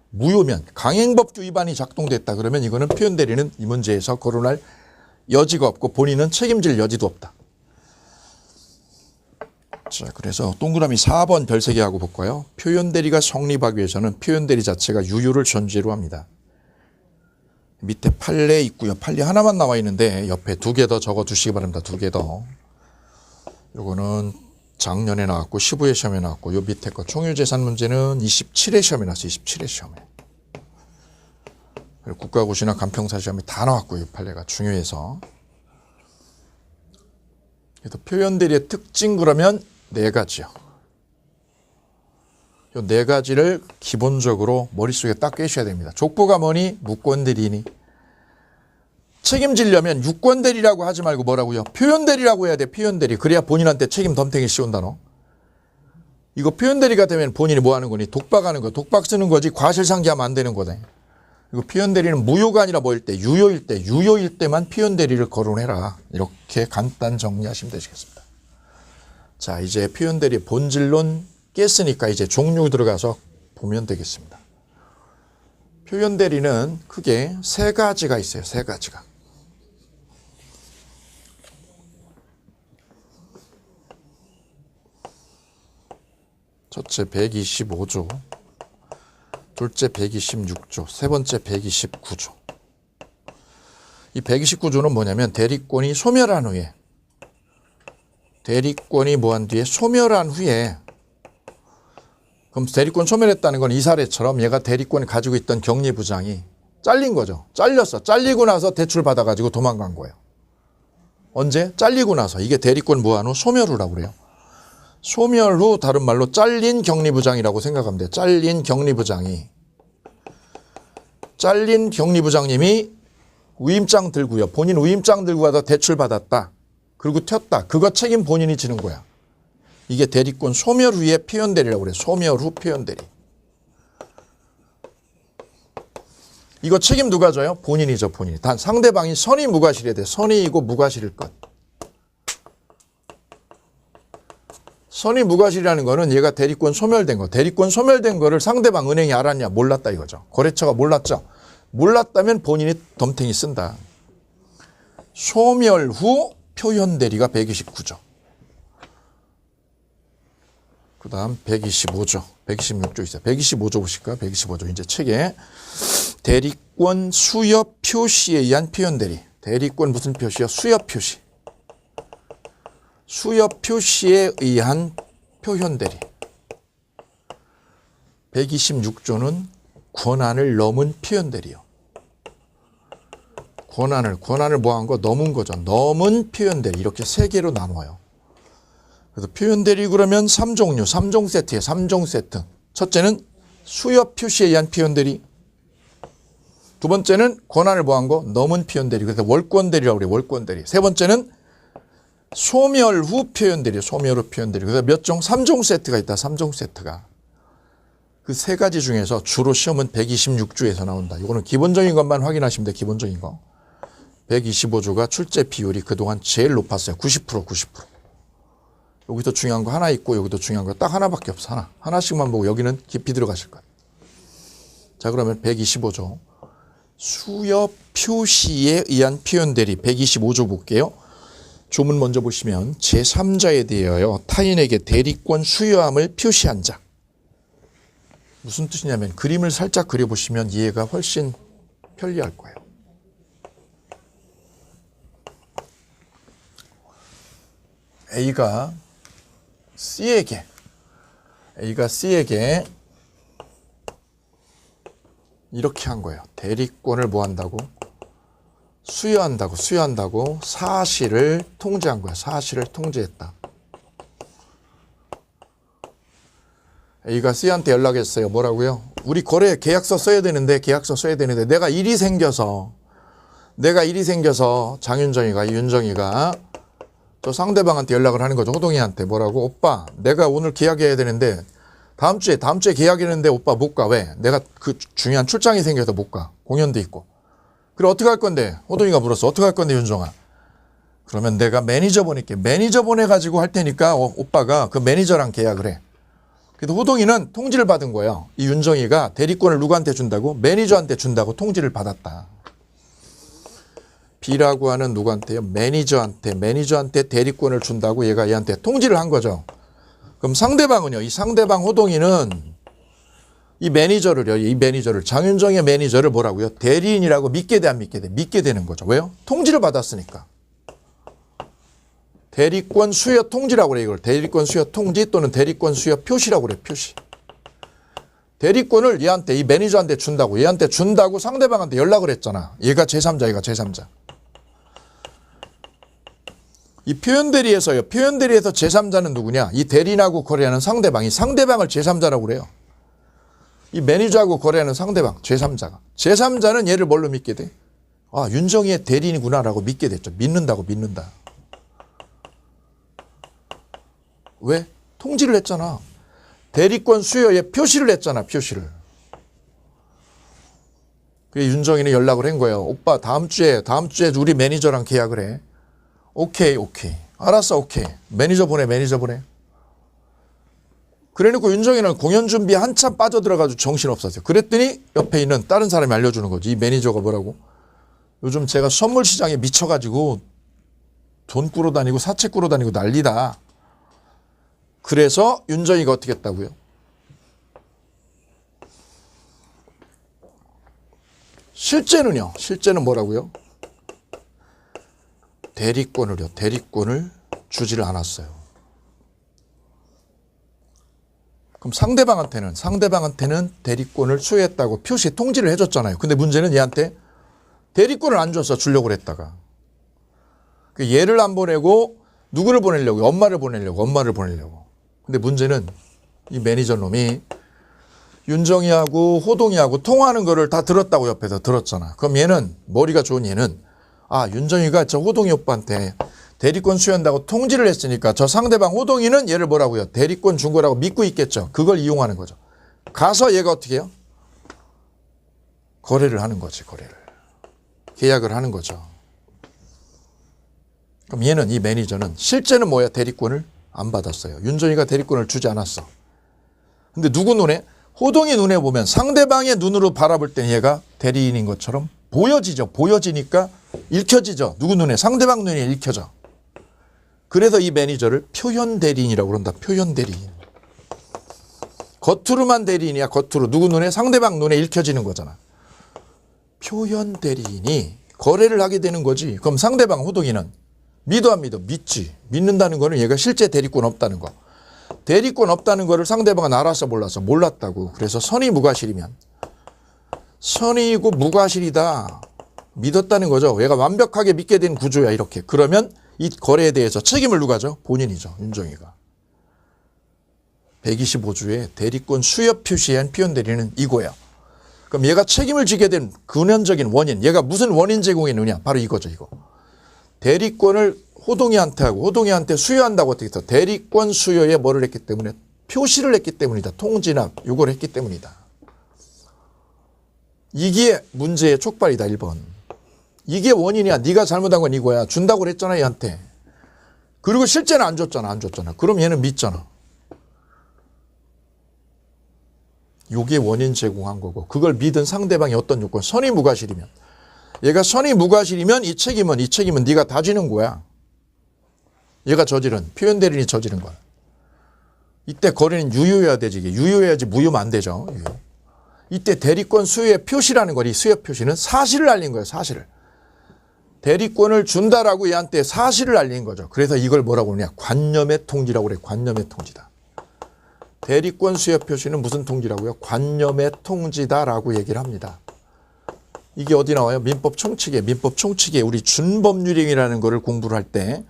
무효면 강행법규 위반이 작동됐다. 그러면 이거는 표현대리는 이 문제에서 거론할 여지가 없고 본인은 책임질 여지도 없다. 자, 그래서 동그라미 4번 별 3개 하고 볼까요? 표현대리가 성립하기 위해서는 표현대리 자체가 유효를 전제로 합니다. 밑에 판례 있고요. 판례 하나만 나와 있는데 옆에 2개 더 적어 두시기 바랍니다. 2개 더. 요거는 작년에 나왔고 15회 시험에 나왔고 요 밑에 거 총유재산 문제는 27회 시험에 나왔어요. 27회 시험에. 그리고 국가고시나 간평사 시험에 다 나왔고요. 이 판례가 중요해서. 그래서 표현대리의 특징 그러면 4가지요. 요 4가지를 기본적으로 머릿속에 딱 깨셔야 됩니다. 족보가 뭐니? 무권대리니. 책임지려면 유권대리라고 하지 말고 뭐라고요? 표현대리라고 해야 돼. 표현대리. 그래야 본인한테 책임 덤탱이 씌운다 너. 이거 표현대리가 되면 본인이 뭐 하는 거니? 독박하는 거. 독박 쓰는 거지 과실상기하면 안 되는 거다. 이거 표현대리는 무효가 아니라 뭐일 때? 유효일 때만 표현대리를 거론해라. 이렇게 간단 정리하시면 되시겠습니다. 자, 이제 표현대리 본질론 깼으니까 이제 종류 들어가서 보면 되겠습니다. 표현대리는 크게 3가지가 있어요. 3가지가. 첫째 125조, 둘째 126조, 세 번째 129조. 이 129조는 뭐냐면 대리권이 소멸한 후에 뭐한 뒤에 소멸한 후에 그럼 대리권 소멸했다는 건 이 사례처럼 얘가 대리권을 가지고 있던 경리부장이 잘린 거죠. 잘리고 나서 대출 받아가지고 도망간 거예요. 언제? 잘리고 나서. 이게 대리권 무한 후 소멸 후라고 그래요. 소멸 후 다른 말로 잘린 경리부장이라고 생각하면 돼요. 잘린 경리부장님이 위임장 들고요. 본인 위임장 들고 가다 대출 받았다. 그리고 튀었다. 그거 책임 본인이 지는 거야. 이게 대리권 소멸 후의 표현대리라고 그래요. 소멸 후 표현대리. 이거 책임 누가 져요? 본인이죠. 본인이. 단 상대방이 선의 무과실해야 돼. 선의이고 무과실일 것. 선의 무과실이라는 거는 얘가 대리권 소멸된 거. 대리권 소멸된 거를 상대방 은행이 알았냐? 몰랐다 이거죠. 거래처가 몰랐죠. 몰랐다면 본인이 덤탱이 쓴다. 소멸 후 표현대리가 129조. 그 다음 125조, 126조 있어요. 125조 보실까요? 125조. 이제 책에 대리권 수여 표시에 의한 표현대리. 대리권 무슨 표시요? 수여 표시. 수여 표시에 의한 표현대리. 126조는 권한을 넘은 표현대리요. 권한을 뭐 한 거? 넘은 거죠. 넘은 표현대리. 이렇게 3개로 나눠요. 그래서 표현대리 그러면 3종류, 3종 세트예요. 3종 세트. 첫째는 수여 표시에 의한 표현대리. 두 번째는 권한을 뭐 한 거? 넘은 표현대리. 그래서 월권대리라고 그래요. 월권대리. 세 번째는 소멸 후 표현대리. 소멸 후 표현대리. 그래서 몇 종? 3종 세트가 있다. 3종 세트가. 그 3가지 중에서 주로 시험은 126조에서 나온다. 이거는 기본적인 것만 확인하시면 돼요. 기본적인 거. 125조가 출제 비율이 그동안 제일 높았어요. 90%. 여기도 중요한 거 하나 있고 여기도 중요한 거 딱 하나밖에 없어. 하나씩만 보고 여기는 깊이 들어가실 거예요. 자, 그러면 125조. 수여 표시에 의한 표현대리 125조 볼게요. 조문 먼저 보시면 제3자에 대하여 타인에게 대리권 수여함을 표시한 자. 무슨 뜻이냐면 그림을 살짝 그려보시면 이해가 훨씬 편리할 거예요. A가 C에게 이렇게 한 거예요. 대리권을 뭐 한다고? 수여한다고 사실을 통지한 거야. 사실을 통지했다. A가 C한테 연락했어요. 뭐라고요? 우리 거래 계약서 써야 되는데 내가 일이 생겨서 내가 일이 생겨서 장윤정이가 윤정이가 저 상대방한테 연락을 하는 거죠. 호동이한테 뭐라고? 오빠 내가 오늘 계약해야 되는데 다음 주에 계약했는데 오빠 못 가. 왜? 내가 그 중요한 출장이 생겨서 못 가. 공연도 있고. 그래 어떻게 할 건데? 호동이가 물었어. 어떻게 할 건데 윤정아? 그러면 내가 매니저 보낼게. 매니저 보내가지고 할 테니까 오빠가 그 매니저랑 계약을 해. 그래도 호동이는 통지를 받은 거예요. 이 윤정이가 대리권을 누구한테 준다고? 매니저한테 준다고 통지를 받았다. B라고 하는 누구한테요? 매니저한테 대리권을 준다고 얘가 얘한테 통지를 한 거죠. 그럼 상대방은요? 이 상대방 호동이는 이 매니저를 장윤정의 매니저를 뭐라고요? 대리인이라고 믿게 돼 안 믿게 돼? 믿게 되는 거죠. 왜요? 통지를 받았으니까. 대리권 수여 통지라고 그래 이걸. 대리권 수여 통지 또는 대리권 수여 표시라고 그래. 표시. 대리권을 얘한테 이 매니저한테 준다고 얘한테 준다고 상대방한테 연락을 했잖아. 얘가 제3자. 이 표현대리에서 제3자는 누구냐? 이 대리인하고 거래하는 상대방이 상대방을 제3자라고 그래요. 이 매니저하고 거래하는 상대방 제3자가. 제3자는 얘를 뭘로 믿게 돼? 아 윤정이의 대리인이구나라고 믿게 됐죠. 믿는다. 왜? 통지를 했잖아. 대리권 수여에 표시를 했잖아. 표시를. 그래 윤정이는 연락을 한 거예요. 오빠 다음 주에 우리 매니저랑 계약을 해. 오케이. 알았어, 오케이. 매니저 보내. 그래놓고 윤정이는 공연 준비에 한참 빠져들어가지고 정신없었어요. 그랬더니 옆에 있는 다른 사람이 알려주는 거지. 이 매니저가 뭐라고? 요즘 제가 선물 시장에 미쳐가지고 돈 꾸러 다니고 사채 꾸러 다니고 난리다. 그래서 윤정이가 어떻게 했다고요? 실제는 뭐라고요? 대리권을 주지를 않았어요. 그럼 상대방한테는 대리권을 수여했다고 통지를 해줬잖아요. 근데 문제는 얘한테 대리권을 안 줬어. 주려고 했다가. 얘를 안 보내고 누구를 보내려고? 엄마를 보내려고. 근데 문제는 이 매니저 놈이 윤정이하고 호동이하고 통화하는 거를 다 들었다고 옆에서 들었잖아. 그럼 얘는 머리가 좋은 얘는 아 윤정이가 저 호동이 오빠한테 대리권 수여한다고 통지를 했으니까 저 상대방 호동이는 얘를 뭐라고요? 대리권 준 거라고 믿고 있겠죠. 그걸 이용하는 거죠. 가서 얘가 어떻게 해요? 거래를 하는 거지. 계약을 하는 거죠. 그럼 얘는 이 매니저는 실제는 뭐야? 대리권을 안 받았어요. 윤정이가 대리권을 주지 않았어. 근데 누구 눈에? 호동이 눈에 보면 상대방의 눈으로 바라볼 때 얘가 대리인인 것처럼 보여지죠. 보여지니까 읽혀지죠. 누구 눈에? 상대방 눈에 읽혀져. 그래서 이 매니저를 표현 대리인이라고 그런다. 표현 대리인. 겉으로만 대리인이야. 겉으로. 누구 눈에? 상대방 눈에 읽혀지는 거잖아. 표현 대리인이 거래를 하게 되는 거지. 그럼 상대방 호동이는 믿어 안 믿어? 믿지. 믿는다는 거는 얘가 실제 대리권 없다는 거. 대리권 없다는 거를 상대방은 알았어 몰랐어? 몰랐다고. 그래서 선의무과실이면 선의고 무과실이다. 믿었다는 거죠. 얘가 완벽하게 믿게 된 구조야 이렇게. 그러면 이 거래에 대해서 책임을 누가 져? 본인이죠. 윤정이가. 125조의 대리권 수여 표시에 한 표현대리는 이거야. 그럼 얘가 책임을 지게 된 근원적인 원인. 얘가 무슨 원인 제공했느냐? 바로 이거죠. 이거. 대리권을 호동이한테 하고 호동이한테 수여한다고 어떻게 했어? 대리권 수여에 뭐를 했기 때문에? 표시를 했기 때문이다. 통지나 요걸 했기 때문이다. 이게 문제의 촉발이다. 1번. 이게 원인이야. 네가 잘못한 건 이거야. 준다고 그랬잖아 얘한테. 그리고 실제는 안 줬잖아. 그럼 얘는 믿잖아. 요게 원인 제공한 거고 그걸 믿은 상대방이 어떤 요건? 선의무과실이면. 얘가 선의무과실이면 이 책임은 네가 다 지는 거야. 얘가 저지른 표현대리인이 저지른 거야. 이때 거래는 유효해야 되지. 이게 유효해야지 무효면 안 되죠. 유효. 이때 대리권 수요의 표시라는 거리 수요 표시는 사실을 알린 거예요. 사실을. 대리권을 준다라고 얘한테 사실을 알린 거죠. 그래서 이걸 뭐라고 그러냐. 관념의 통지라고 그래. 관념의 통지다. 대리권 수요 표시는 무슨 통지라고요? 관념의 통지다라고 얘기를 합니다. 이게 어디 나와요? 민법 총칙에 우리 준법률행위라는 거를 공부를 할 때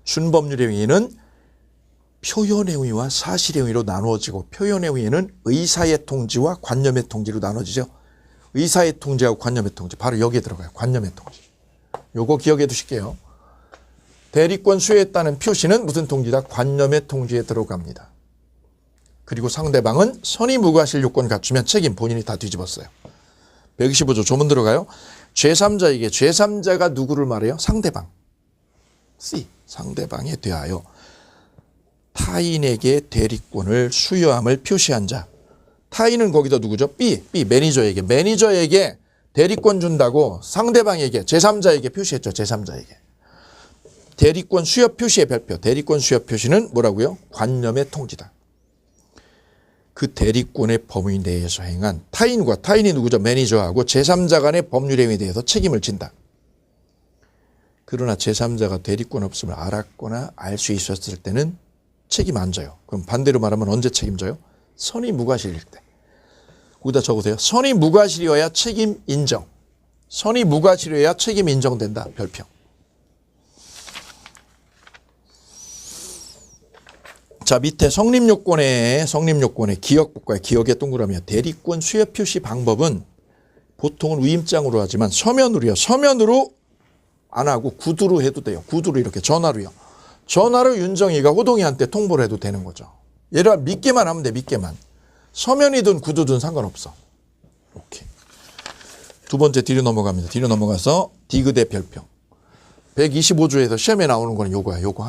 준법률행위는 표현의 행위와 사실의 행위로 나누어지고 표현의 행위는 의사의 통지와 관념의 통지로 나눠지죠. 의사의 통지하고 관념의 통지 바로 여기에 들어가요. 관념의 통지. 요거 기억해 두실게요. 대리권 수여했다는 표시는 무슨 통지다? 관념의 통지에 들어갑니다. 그리고 상대방은 선의무과실 요건 갖추면 책임 본인이 다 뒤집었어요. 125조 조문 들어가요. 제3자에게 제3자가 누구를 말해요? 상대방. C. 상대방에 대하여 타인에게 대리권을 수여함을 표시한 자. 타인은 거기다 누구죠? B. 매니저에게 대리권 준다고 상대방에게 제3자에게 표시했죠. 제3자에게. 대리권 수여 표시의 별표. 대리권 수여 표시는 뭐라고요? 관념의 통지다. 그 대리권의 범위 내에서 행한 타인과 타인이 누구죠? 매니저하고 제3자 간의 법률 행위에 대해서 책임을 진다. 그러나 제3자가 대리권 없음을 알았거나 알 수 있었을 때는 책임 안 져요. 그럼 반대로 말하면 언제 책임져요? 선의무과실일 때. 거기다 적으세요. 선의무과실이어야 책임 인정. 선의무과실이어야 책임 인정된다. 별표. 자, 밑에 성립요건에 기억볼까요? 기억의 동그라미야. 대리권 수여 표시 방법은 보통은 위임장으로 하지만 서면으로요. 서면으로 안 하고 구두로 해도 돼요. 구두로 이렇게 전화로요. 전화로 윤정이가 호동이한테 통보를 해도 되는 거죠. 예를 들어 믿게만 하면 돼. 믿게만. 서면이든 구두든 상관없어. 오케이. 두 번째 뒤로 넘어갑니다. 뒤로 넘어가서 디귿의 별표. 125조에서 시험에 나오는 거는 요거야. 요거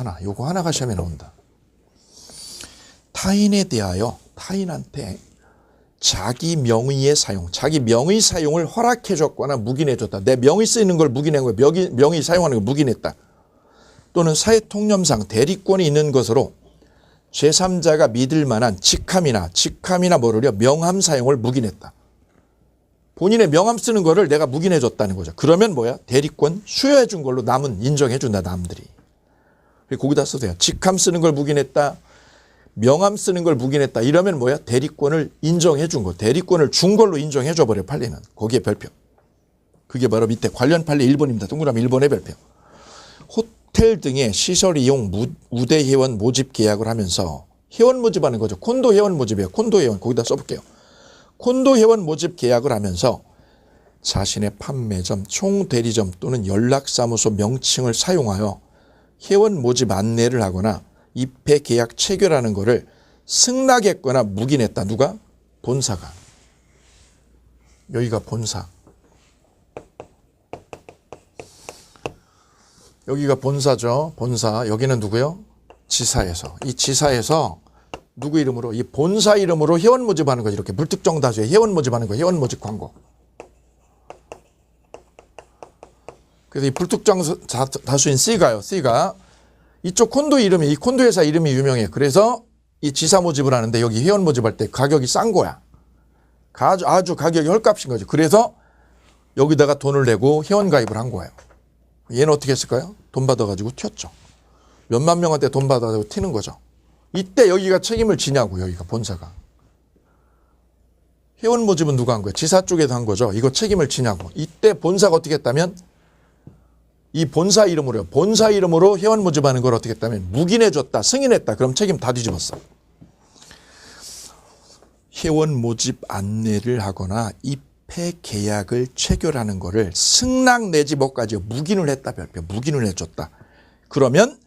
하나가 시험에 나온다. 타인에 대하여 타인한테 자기 명의의 사용, 자기 명의 사용을 허락해 줬거나 묵인해 줬다. 내 명의 쓰이는 걸 묵인한 거야. 명의 사용하는 걸 묵인했다. 또는 사회 통념상 대리권이 있는 것으로 제3자가 믿을 만한 직함이나 뭐를요? 명함 사용을 묵인했다. 본인의 명함 쓰는 거를 내가 묵인해 줬다는 거죠. 그러면 뭐야? 대리권 수여해 준 걸로 남은 인정해 준다. 남들이. 거기다 써도요. 직함 쓰는 걸 묵인했다. 명함 쓰는 걸 묵인했다. 이러면 뭐야? 대리권을 인정해 준 거. 대리권을 준 걸로 인정해 줘버려. 판례는. 거기에 별표. 그게 바로 밑에 관련 판례 1번입니다. 동그라미 1번의 별표. 호텔 등의 시설 이용 우대 회원 모집 계약을 하면서 회원 모집하는 거죠. 콘도 회원 모집이에요. 콘도 회원. 거기다 써볼게요. 콘도 회원 모집 계약을 하면서 자신의 판매점, 총대리점 또는 연락사무소 명칭을 사용하여 회원 모집 안내를 하거나 입회 계약 체결하는 거를 승낙했거나 묵인했다. 누가? 본사가. 여기가 본사. 여기가 본사죠. 본사. 여기는 누구요? 지사에서. 이 지사에서 누구 이름으로? 이 본사 이름으로 회원 모집하는 거죠. 이렇게 불특정 다수의 회원 모집하는 거. 회원 모집 광고. 그래서 이 불특정 다수인 C가요. C가 이쪽 콘도 이름이, 이 콘도 회사 이름이 유명해. 그래서 이 지사 모집을 하는데 여기 회원 모집할 때 가격이 싼 거야. 아주 가격이 헐값인 거죠. 그래서 여기다가 돈을 내고 회원 가입을 한 거예요. 얘는 어떻게 했을까요? 돈 받아가지고 튀었죠. 몇만 명한테 돈 받아가지고 튀는 거죠. 이때 여기가 책임을 지냐고, 여기가 본사가. 회원 모집은 누가 한 거예요? 지사 쪽에서 한 거죠. 이거 책임을 지냐고. 이때 본사가 어떻게 했다면 이 본사 이름으로요. 본사 이름으로 회원 모집하는 걸 어떻게 했다면 묵인해줬다, 승인했다. 그럼 책임 다 뒤집었어. 회원 모집 안내를 하거나 입회 계약을 체결하는 거를 승낙 내지 뭐까지 묵인을 했다. 별표. 묵인을 해줬다. 그러면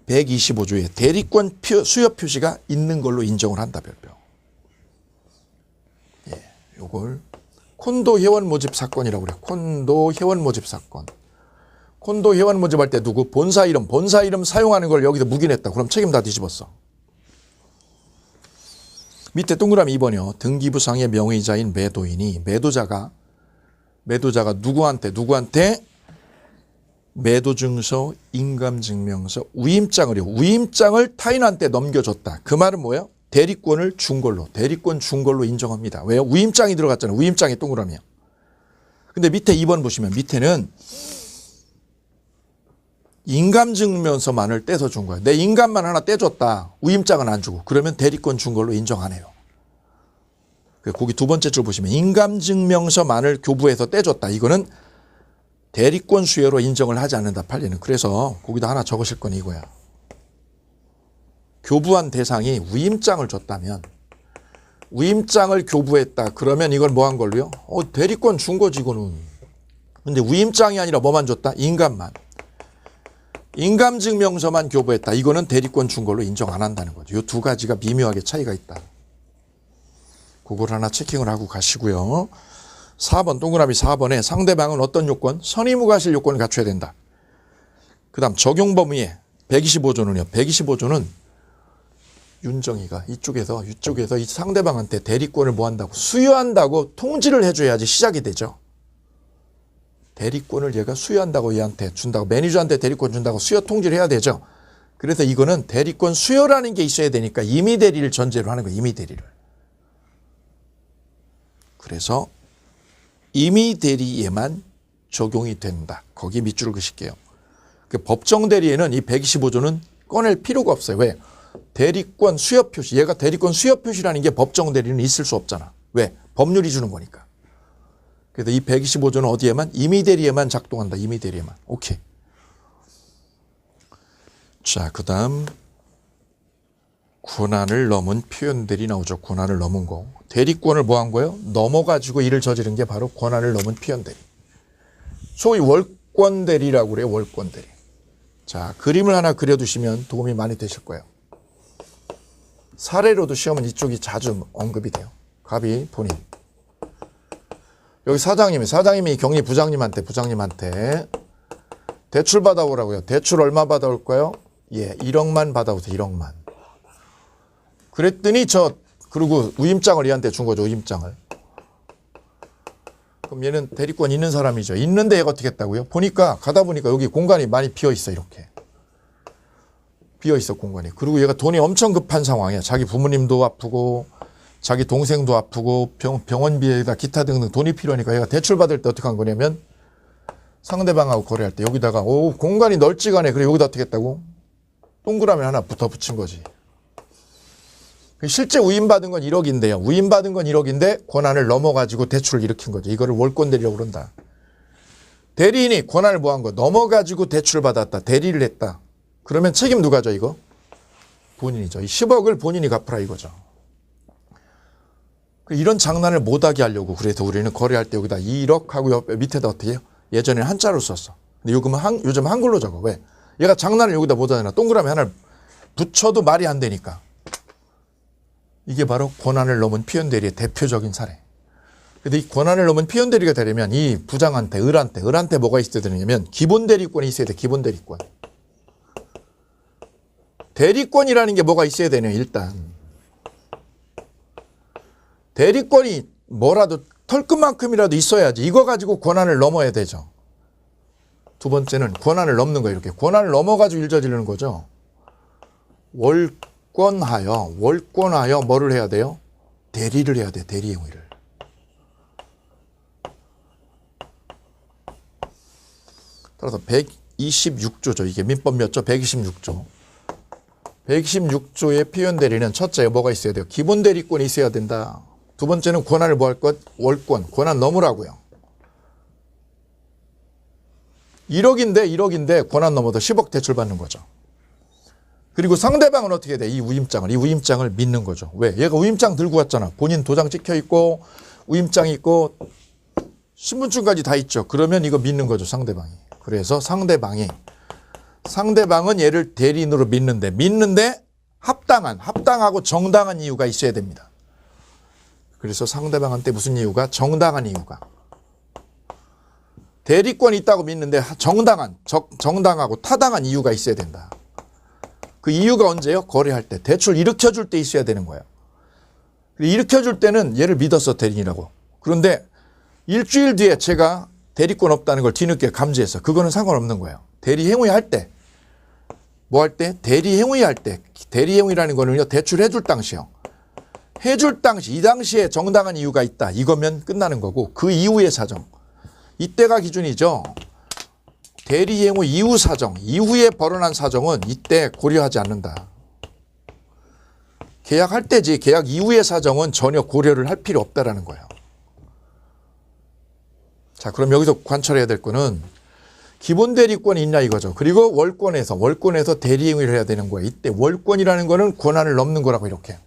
125조에 대리권 수여 표시가 있는 걸로 인정을 한다. 별표. 예, 요걸 콘도 회원 모집 사건이라고 그래요. 콘도 회원 모집 사건. 콘도 회원 모집할 때 누구? 본사 이름 사용하는 걸 여기서 묵인했다. 그럼 책임 다 뒤집었어. 밑에 동그라미 2번이요. 등기부상의 명의자인 매도인이 매도자가 누구한테 매도증서, 인감증명서, 위임장을 타인한테 넘겨줬다. 그 말은 뭐예요? 대리권을 준 걸로, 대리권 준 걸로 인정합니다. 왜요? 위임장이 들어갔잖아요. 위임장이 동그라미야. 근데 밑에 2번 보시면 밑에는 인감증명서만을 떼서 준 거야. 내 인감만 하나 떼줬다. 위임장은 안 주고. 그러면 대리권 준 걸로 인정 안 해요. 거기 두 번째 줄 보시면 인감증명서만을 교부해서 떼줬다. 이거는 대리권 수여로 인정을 하지 않는다. 판례는. 그래서 거기다 하나 적으실 건 이거야. 교부한 대상이 위임장을 줬다면 위임장을 교부했다. 그러면 이걸 뭐 한 걸로요? 대리권 준 거지 이거는. 근데 위임장이 아니라 뭐만 줬다? 인감만. 인감증명서만 교부했다. 이거는 대리권 준 걸로 인정 안 한다는 거죠. 이 두 가지가 미묘하게 차이가 있다. 그걸 하나 체킹을 하고 가시고요. 4번 동그라미 4번에 상대방은 어떤 요건? 선의무과실 요건을 갖춰야 된다. 그 다음 적용 범위에 125조는요. 125조는 윤정이가 이쪽에서 이 상대방한테 대리권을 뭐 한다고? 수여한다고 통지를 해줘야지 시작이 되죠. 대리권을 얘가 수여한다고 얘한테 준다고, 매니저한테 대리권 준다고 수여 통지를 해야 되죠. 그래서 이거는 대리권 수여라는 게 있어야 되니까 임의 대리를 전제로 하는 거예요. 임의 대리를. 그래서 임의 대리에만 적용이 된다. 거기 밑줄을 그실게요. 그 법정 대리에는 이 125조는 꺼낼 필요가 없어요. 왜? 대리권 수여 표시. 얘가 대리권 수여 표시라는 게 법정 대리는 있을 수 없잖아. 왜? 법률이 주는 거니까. 그래서 이 125조는 어디에만? 임의 대리에만 작동한다. 임의 대리에만. 오케이. 자, 그 다음 권한을 넘은 표현들이 나오죠. 권한을 넘은 거. 대리권을 뭐 한 거예요? 넘어가지고 일을 저지른 게 바로 권한을 넘은 표현대리. 소위 월권대리라고 그래요. 월권대리. 자, 그림을 하나 그려두시면 도움이 많이 되실 거예요. 사례로도 시험은 이쪽이 자주 언급이 돼요. 갑이 본인. 여기 사장님이 경리 부장님한테 대출 받아오라고요. 대출 얼마 받아올까요? 예, 1억만 받아오세요. 1억만. 그랬더니 그리고 우임장을 얘한테 준 거죠. 우임장을. 그럼 얘는 대리권 있는 사람이죠. 있는데 얘가 어떻게 했다고요? 가다 보니까 여기 공간이 많이 비어있어. 이렇게. 비어있어 공간이. 그리고 얘가 돈이 엄청 급한 상황이야. 자기 부모님도 아프고 자기 동생도 아프고 병원비에다 기타 등등 돈이 필요하니까 얘가 대출 받을 때 어떻게 한 거냐면 상대방하고 거래할 때 여기다가 공간이 널찍하네. 그래 여기다 어떻게 했다고? 동그라미 하나 붙인 거지. 실제 우임받은 건 1억인데요. 우임받은 건 1억인데 권한을 넘어가지고 대출을 일으킨 거죠. 이거를 월권대리라고 그런다. 대리인이 권한을 뭐 한 거? 넘어가지고 대출을 받았다. 대리를 했다. 그러면 책임 누가 져 이거? 본인이죠. 이 10억을 본인이 갚으라 이거죠. 이런 장난을 못하게 하려고 그래서 우리는 거래할 때 여기다 2억 하고 옆에 밑에다 어떻게 해요? 예전에는 한자로 썼어. 근데 요즘 한글로 적어. 왜? 얘가 장난을 여기다 못하잖아. 동그라미 하나를 붙여도 말이 안 되니까. 이게 바로 권한을 넘은 표현대리의 대표적인 사례. 근데 이 권한을 넘은 표현대리가 되려면 이 부장한테, 을한테 뭐가 있어야 되냐면 기본대리권이 있어야 돼. 기본대리권. 대리권이라는 게 뭐가 있어야 되냐 일단. 대리권이 뭐라도 털끝만큼이라도 있어야지. 이거 가지고 권한을 넘어야 되죠. 두 번째는 권한을 넘는 거예요. 이렇게. 권한을 넘어가지고 일 저지르는 거죠. 월권하여 뭐를 해야 돼요? 대리를 해야 돼. 대리 행위를. 따라서 126조죠. 이게 민법 몇 조? 126조. 126조의 표현 대리는 첫째 뭐가 있어야 돼요? 기본 대리권이 있어야 된다. 두 번째는 권한을 뭐 할 것? 월권. 권한 넘으라고요. 1억인데 권한 넘어도 10억 대출 받는 거죠. 그리고 상대방은 어떻게 돼? 이 우임장을 믿는 거죠. 왜? 얘가 우임장 들고 왔잖아. 본인 도장 찍혀 있고 우임장이 있고 신분증까지 다 있죠. 그러면 이거 믿는 거죠. 상대방이. 그래서 상대방은 얘를 대리인으로 믿는데 합당하고 정당한 이유가 있어야 됩니다. 그래서 상대방한테 무슨 이유가? 정당한 이유가. 대리권이 있다고 믿는데 정당하고 타당한 이유가 있어야 된다. 그 이유가 언제요? 거래할 때. 대출 일으켜줄 때 있어야 되는 거예요. 일으켜줄 때는 얘를 믿었어, 대리인이라고. 그런데 일주일 뒤에 제가 대리권 없다는 걸 뒤늦게 감지해서 그거는 상관없는 거예요. 대리 행위할 때. 뭐 할 때? 대리 행위할 때. 대리 행위라는 거는요, 대출해줄 당시요. 해줄 당시, 이 당시에 정당한 이유가 있다. 이거면 끝나는 거고, 그 이후의 사정. 이때가 기준이죠. 대리 행위 이후 사정, 이후에 벌어난 사정은 이때 고려하지 않는다. 계약할 때지, 계약 이후의 사정은 전혀 고려를 할 필요 없다라는 거예요. 자, 그럼 여기서 관찰해야 될 거는 기본 대리권이 있냐 이거죠. 그리고 월권에서 대리 행위를 해야 되는 거예요. 이때 월권이라는 거는 권한을 넘는 거라고 이렇게.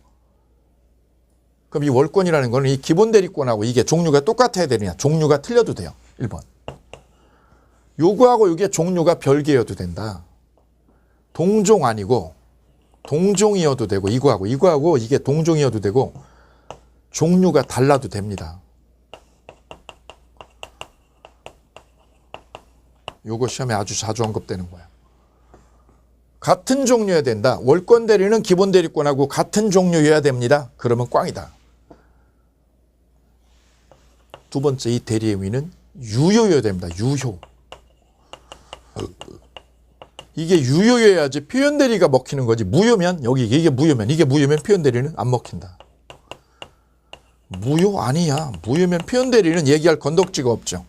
그럼 이 월권이라는 거는 이 기본 대리권하고 이게 종류가 똑같아야 되느냐? 종류가 틀려도 돼요. 1번. 요거하고 이게 종류가 별개여도 된다. 동종 아니고 동종이어도 되고 이거하고 이게 동종이어도 되고 종류가 달라도 됩니다. 요거 시험에 아주 자주 언급되는 거야. 같은 종류여야 된다. 월권 대리는 기본 대리권하고 같은 종류여야 됩니다. 그러면 꽝이다. 두 번째, 이 대리의 의미는 유효여야 됩니다. 유효. 이게 유효여야지 표현 대리가 먹히는 거지. 무효면 이게 무효면 표현 대리는 안 먹힌다. 무효 아니야. 무효면 표현 대리는 얘기할 건덕지가 없죠.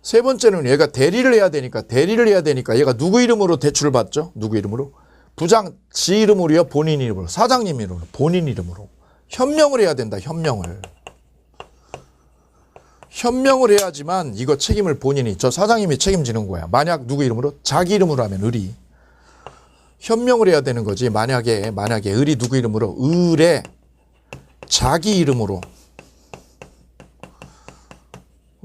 세 번째는 얘가 대리를 해야 되니까 얘가 누구 이름으로 대출을 받죠? 누구 이름으로? 부장 지 이름으로요? 본인 이름으로? 사장님 이름으로? 본인 이름으로. 현명을 해야 된다. 현명을 해야지만 이거 책임을 본인이, 저 사장님이 책임지는 거야. 만약 누구 이름으로? 자기 이름으로 하면 의리. 현명을 해야 되는 거지. 만약에 의리 누구 이름으로? 의뢰 자기 이름으로.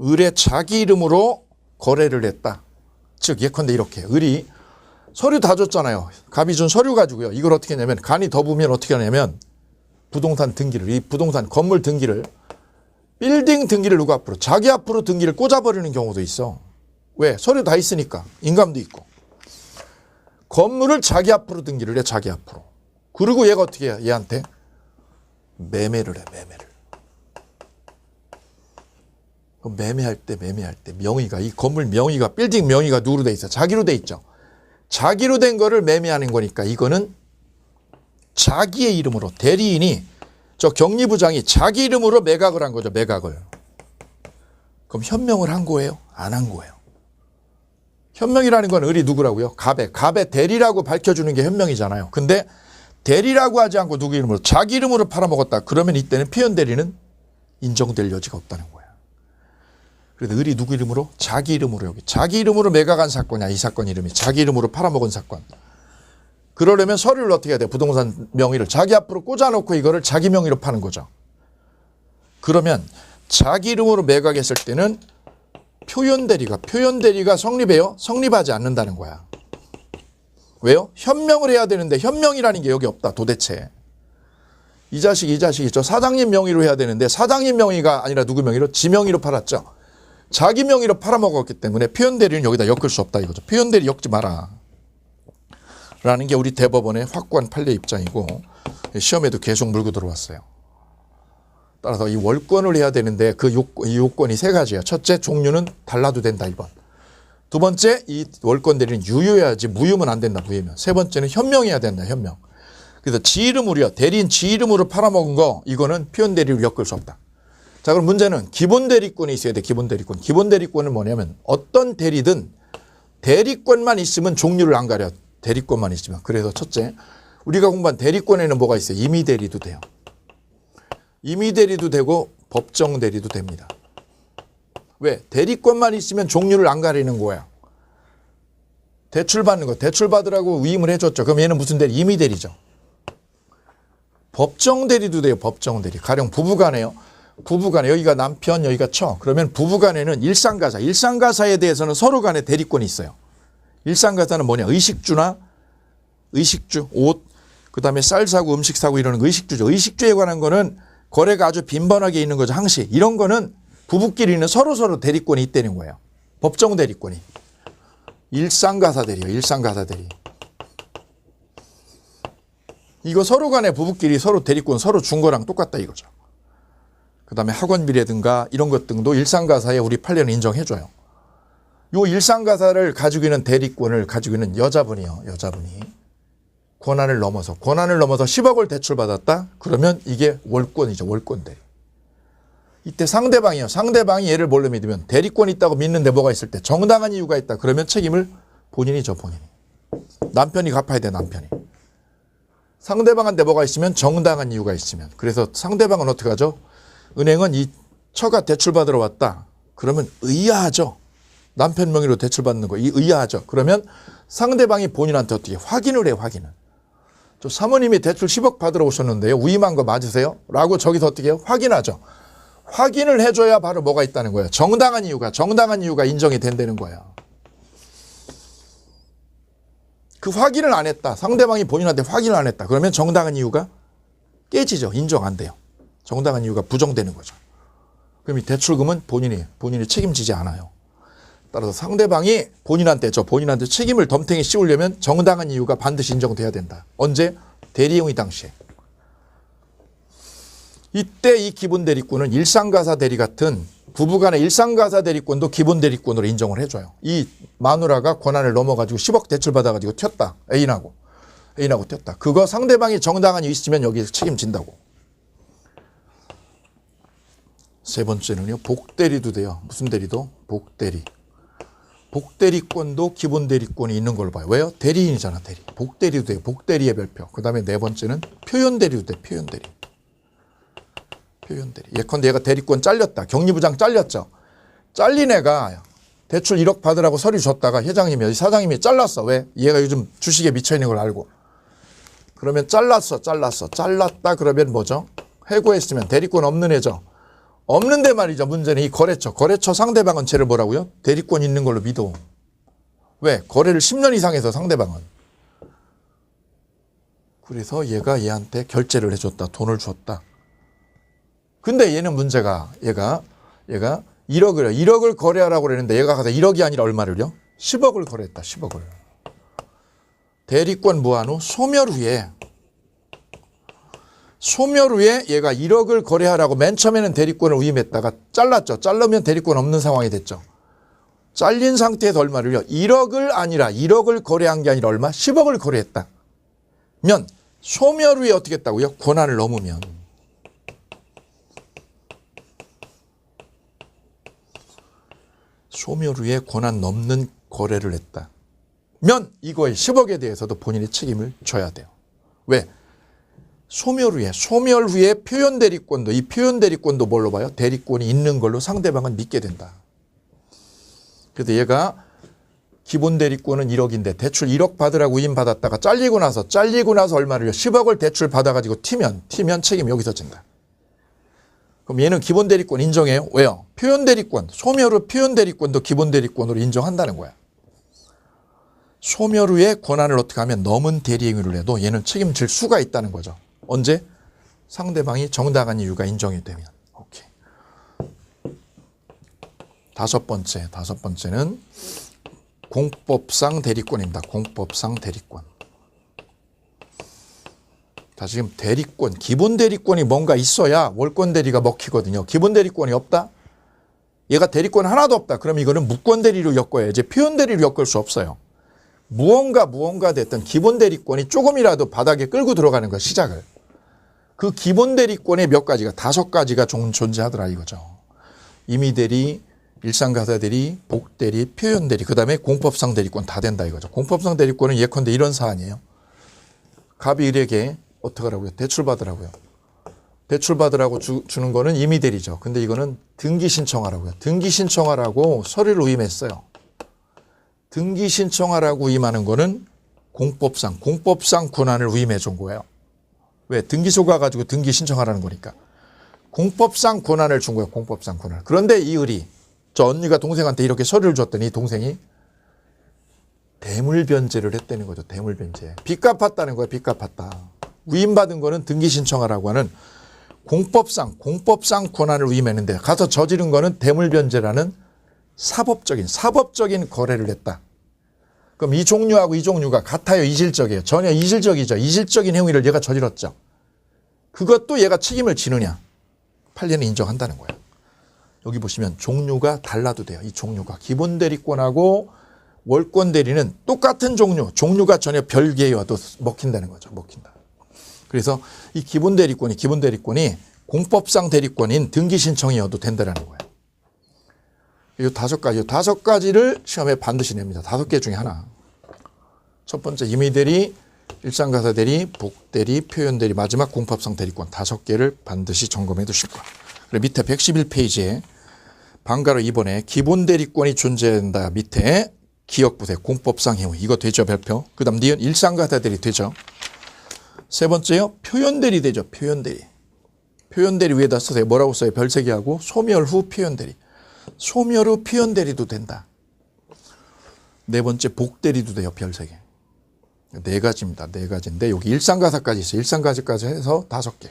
의뢰 자기 이름으로 거래를 했다. 즉 예컨대 이렇게 의리 서류 다 줬잖아요. 갑이 준 서류 가지고요. 이걸 어떻게 하냐면 간이 더 부으면 어떻게 하냐면 부동산 등기를, 이 부동산 건물 등기를, 빌딩 등기를 누구 앞으로? 자기 앞으로 등기를 꽂아버리는 경우도 있어. 왜? 서류 다 있으니까. 인감도 있고. 건물을 자기 앞으로 등기를 해. 자기 앞으로. 그리고 얘가 어떻게 해? 얘한테 매매를 해. 매매할 때 명의가, 이 건물 명의가, 빌딩 명의가 누구로 돼 있어? 자기로 돼 있죠. 자기로 된 거를 매매하는 거니까 이거는 자기의 이름으로, 대리인이, 저 격리부장이 자기 이름으로 매각을 한 거죠. 매각을. 그럼 현명을 한 거예요? 안 한 거예요? 현명이라는 건 의리 누구라고요? 갑의 대리라고 밝혀주는 게 현명이잖아요. 근데 대리라고 하지 않고 누구 이름으로? 자기 이름으로 팔아먹었다. 그러면 이때는 표현 대리는 인정될 여지가 없다는 거예요. 그래서 의리 누구 이름으로? 자기 이름으로. 여기 자기 이름으로 매각한 사건이야. 이 사건 이름이 자기 이름으로 팔아먹은 사건. 그러려면 서류를 어떻게 해야 돼? 부동산 명의를 자기 앞으로 꽂아놓고 이거를 자기 명의로 파는 거죠. 그러면 자기 이름으로 매각했을 때는 표현 대리가 성립해요? 성립하지 않는다는 거야. 왜요? 현명을 해야 되는데 현명이라는 게 여기 없다. 도대체. 이 자식이 저 사장님 명의로 해야 되는데 사장님 명의가 아니라 누구 명의로? 지 명의로 팔았죠. 자기 명의로 팔아먹었기 때문에 표현 대리는 여기다 엮을 수 없다 이거죠. 표현 대리 엮지 마라. 라는 게 우리 대법원의 확고한 판례 입장이고 시험에도 계속 물고 들어왔어요. 따라서 이 월권을 해야 되는데 그 요건이 세 가지야. 첫째, 종류는 달라도 된다 1번. 두 번째, 이 월권 대리는 유효해야지 무효면 안 된다. 무효면. 세 번째는 현명해야 된다. 현명. 그래서 지 이름으로요. 대리인 지 이름으로 팔아먹은 거 이거는 표현 대리를 엮을 수 없다. 자, 그럼 문제는 기본 대리권이 있어야 돼. 기본 대리권. 기본 대리권은 뭐냐면 어떤 대리든 대리권만 있으면 종류를 안 가려. 대리권만 있으면. 그래서 첫째, 우리가 공부한 대리권에는 뭐가 있어요? 임의 대리도 돼요. 임의 대리도 되고 법정 대리도 됩니다. 왜? 대리권만 있으면 종류를 안 가리는 거야. 대출 받는 거. 대출 받으라고 위임을 해줬죠. 그럼 얘는 무슨 대리? 임의 대리죠. 법정 대리도 돼요. 법정 대리. 가령 부부간에요. 부부간에 여기가 남편 여기가 처. 그러면 부부간에는 일상가사에 대해서는 서로 간에 대리권이 있어요. 일상가사는 뭐냐? 의식주, 옷, 그 다음에 쌀 사고 음식 사고 이러는 거 의식주죠. 의식주에 관한 거는 거래가 아주 빈번하게 있는 거죠. 항시. 이런 거는 부부끼리는 서로 대리권이 있다는 거예요. 법정 대리권이. 일상가사 대리요. 일상가사 대리. 이거 서로 간에 부부끼리 서로 대리권 서로 준 거랑 똑같다 이거죠. 그 다음에 학원비라든가 이런 것 등도 일상가사에 우리 판례는 인정해줘요. 요 일상가사를 가지고 있는 대리권을 가지고 있는 여자분이 권한을 넘어서 10억을 대출받았다? 그러면 이게 월권이죠. 월권 대리. 이때 상대방이 얘를 뭘로 믿으면 대리권이 있다고 믿는데 뭐가 있을 때 정당한 이유가 있다. 그러면 책임을 본인이 져. 남편이 갚아야 돼. 남편이. 상대방한테 뭐가 있으면 정당한 이유가 있으면. 그래서 상대방은 어떻게 하죠? 은행은 이 처가 대출받으러 왔다. 그러면 의아하죠. 남편 명의로 대출받는 거 의아하죠. 그러면 상대방이 본인한테 어떻게 확인을 해요. 확인을. 저 사모님이 대출 10억 받으러 오셨는데요. 위임한 거 맞으세요? 라고 저기서 어떻게 해요? 확인하죠. 확인을 해줘야 바로 뭐가 있다는 거예요. 정당한 이유가 인정이 된다는 거야. 그 확인을 안 했다. 상대방이 본인한테 확인을 안 했다. 그러면 정당한 이유가 깨지죠. 인정 안 돼요. 정당한 이유가 부정되는 거죠. 그럼 이 대출금은 본인이 책임지지 않아요. 따라서 상대방이 본인한테 책임을 덤탱이 씌우려면 정당한 이유가 반드시 인정돼야 된다. 언제? 대리행위 당시에. 이때 이 기본 대리권은 일상가사 대리 같은 부부간의 일상가사 대리권도 기본 대리권으로 인정을 해줘요. 이 마누라가 권한을 넘어가지고 10억 대출 받아가지고 튀었다. 애인하고 튀었다. 그거 상대방이 정당한 이유 있으면 여기서 책임진다고. 세 번째는요. 복대리도 돼요. 무슨 대리도? 복대리. 복대리권도 기본 대리권이 있는 걸로 봐요. 왜요? 대리인이잖아. 대리. 복대리도 돼요. 복대리의 별표. 그 다음에 네 번째는 표현대리도 돼. 표현대리. 예컨대 얘가 대리권 잘렸다. 격리부장 잘렸죠. 잘린 애가 대출 1억 받으라고 서류 줬다가 회장님이 사장님이 잘랐어. 왜? 얘가 요즘 주식에 미쳐있는 걸 알고. 그러면 잘랐다 그러면 뭐죠? 해고했으면 대리권 없는 애죠. 없는데 말이죠. 문제는 이 거래처 상대방은 쟤를 뭐라고요? 대리권 있는 걸로 믿어. 왜? 거래를 10년 이상 해서 상대방은. 그래서 얘가 얘한테 결제를 해줬다. 돈을 줬다. 근데 얘는 문제가 얘가 1억을 거래하라고 그랬는데 얘가 가서 1억이 아니라 얼마를요? 10억을 거래했다. 10억을. 대리권 무한 후 소멸 후에 얘가 1억을 거래하라고 맨 처음에는 대리권을 위임했다가 잘랐죠. 자르면 대리권 없는 상황이 됐죠. 잘린 상태에서 얼마를요? 1억을 거래한 게 아니라 얼마? 10억을 거래했다. 면 소멸 후에 어떻게 했다고요? 권한을 넘으면. 소멸 후에 권한 넘는 거래를 했다. 면 이거의 10억에 대해서도 본인이 책임을 져야 돼요. 왜? 소멸 후에 표현 대리권도 이 표현 대리권도 뭘로 봐요? 대리권이 있는 걸로 상대방은 믿게 된다. 그래서 얘가 기본 대리권은 1억인데 대출 1억 받으라고 위임받았다가 잘리고 나서 얼마를요? 10억을 대출 받아가지고 튀면 책임이 여기서 진다. 그럼 얘는 기본 대리권 인정해요? 왜요? 표현 대리권, 소멸 후 표현 대리권도 기본 대리권으로 인정한다는 거야. 소멸 후에 권한을 어떻게 하면 넘은 대리행위를 해도 얘는 책임질 수가 있다는 거죠. 언제? 상대방이 정당한 이유가 인정이 되면. 오케이. 다섯 번째는 공법상 대리권입니다. 공법상 대리권. 자, 지금 대리권, 기본 대리권이 뭔가 있어야 월권 대리가 먹히거든요. 기본 대리권이 없다? 얘가 대리권 하나도 없다. 그럼 이거는 무권 대리로 엮어야지 표현 대리로 엮을 수 없어요. 무언가 됐든 기본 대리권이 조금이라도 바닥에 끌고 들어가는 거야, 시작을. 그 기본 대리권의 몇 가지가, 5가지가 존재하더라 이거죠. 임의 대리, 일상가사 대리, 복 대리, 표현 대리, 그 다음에 공법상 대리권 다 된다 이거죠. 공법상 대리권은 예컨대 이런 사안이에요. 갑이 을에게 어떻게 하라고요? 대출 받으라고요. 대출 받으라고 주는 거는 임의 대리죠. 근데 이거는 등기 신청하라고요. 등기 신청하라고 서류를 위임했어요. 등기 신청하라고 위임하는 거는 공법상 권한을 위임해 준 거예요. 왜? 등기소 가가지고 등기 신청하라는 거니까. 공법상 권한을 준 거예요. 공법상 권한. 그런데 이 을이 저 언니가 동생한테 이렇게 서류를 줬더니 동생이 대물변제를 했다는 거죠. 대물변제. 빚 갚았다는 거예요. 빚 갚았다. 위임받은 거는 등기 신청하라고 하는 공법상 권한을 위임했는데 가서 저지른 거는 대물변제라는 사법적인 거래를 했다. 그럼 이 종류하고 이 종류가 같아요? 이질적이에요? 전혀 이질적이죠. 이질적인 행위를 얘가 저질렀죠. 그것도 얘가 책임을 지느냐? 판례는 인정한다는 거예요. 여기 보시면 종류가 달라도 돼요. 이 종류가. 기본 대리권하고 월권 대리는 똑같은 종류가 전혀 별개여도 먹힌다는 거죠. 먹힌다. 그래서 이 기본 대리권이 공법상 대리권인 등기 신청이어도 된다는 거예요. 이 5가지를 시험에 반드시 냅니다. 5개 중에 하나. 첫 번째 임의 대리, 일상가사 대리, 복 대리, 표현 대리, 마지막 공법상 대리권 5개를 반드시 점검해 두실 거예요. 그리고 밑에 111페이지에 방가로 2번에 기본 대리권이 존재한다 밑에 기억부세 공법상 행위 이거 되죠 별표. 그 다음 니은 일상가사 대리 되죠. 세 번째요 표현 대리 되죠. 표현 대리. 표현대리 위에다 쓰세요. 뭐라고 써요? 별세기하고 소멸 후 표현대리. 소멸 후 표현대리도 된다. 네 번째 복대리도 돼요. 별세기. 네 가지입니다. 네 가지인데 여기 일상가사까지 있어요. 일상가사까지 해서 5개.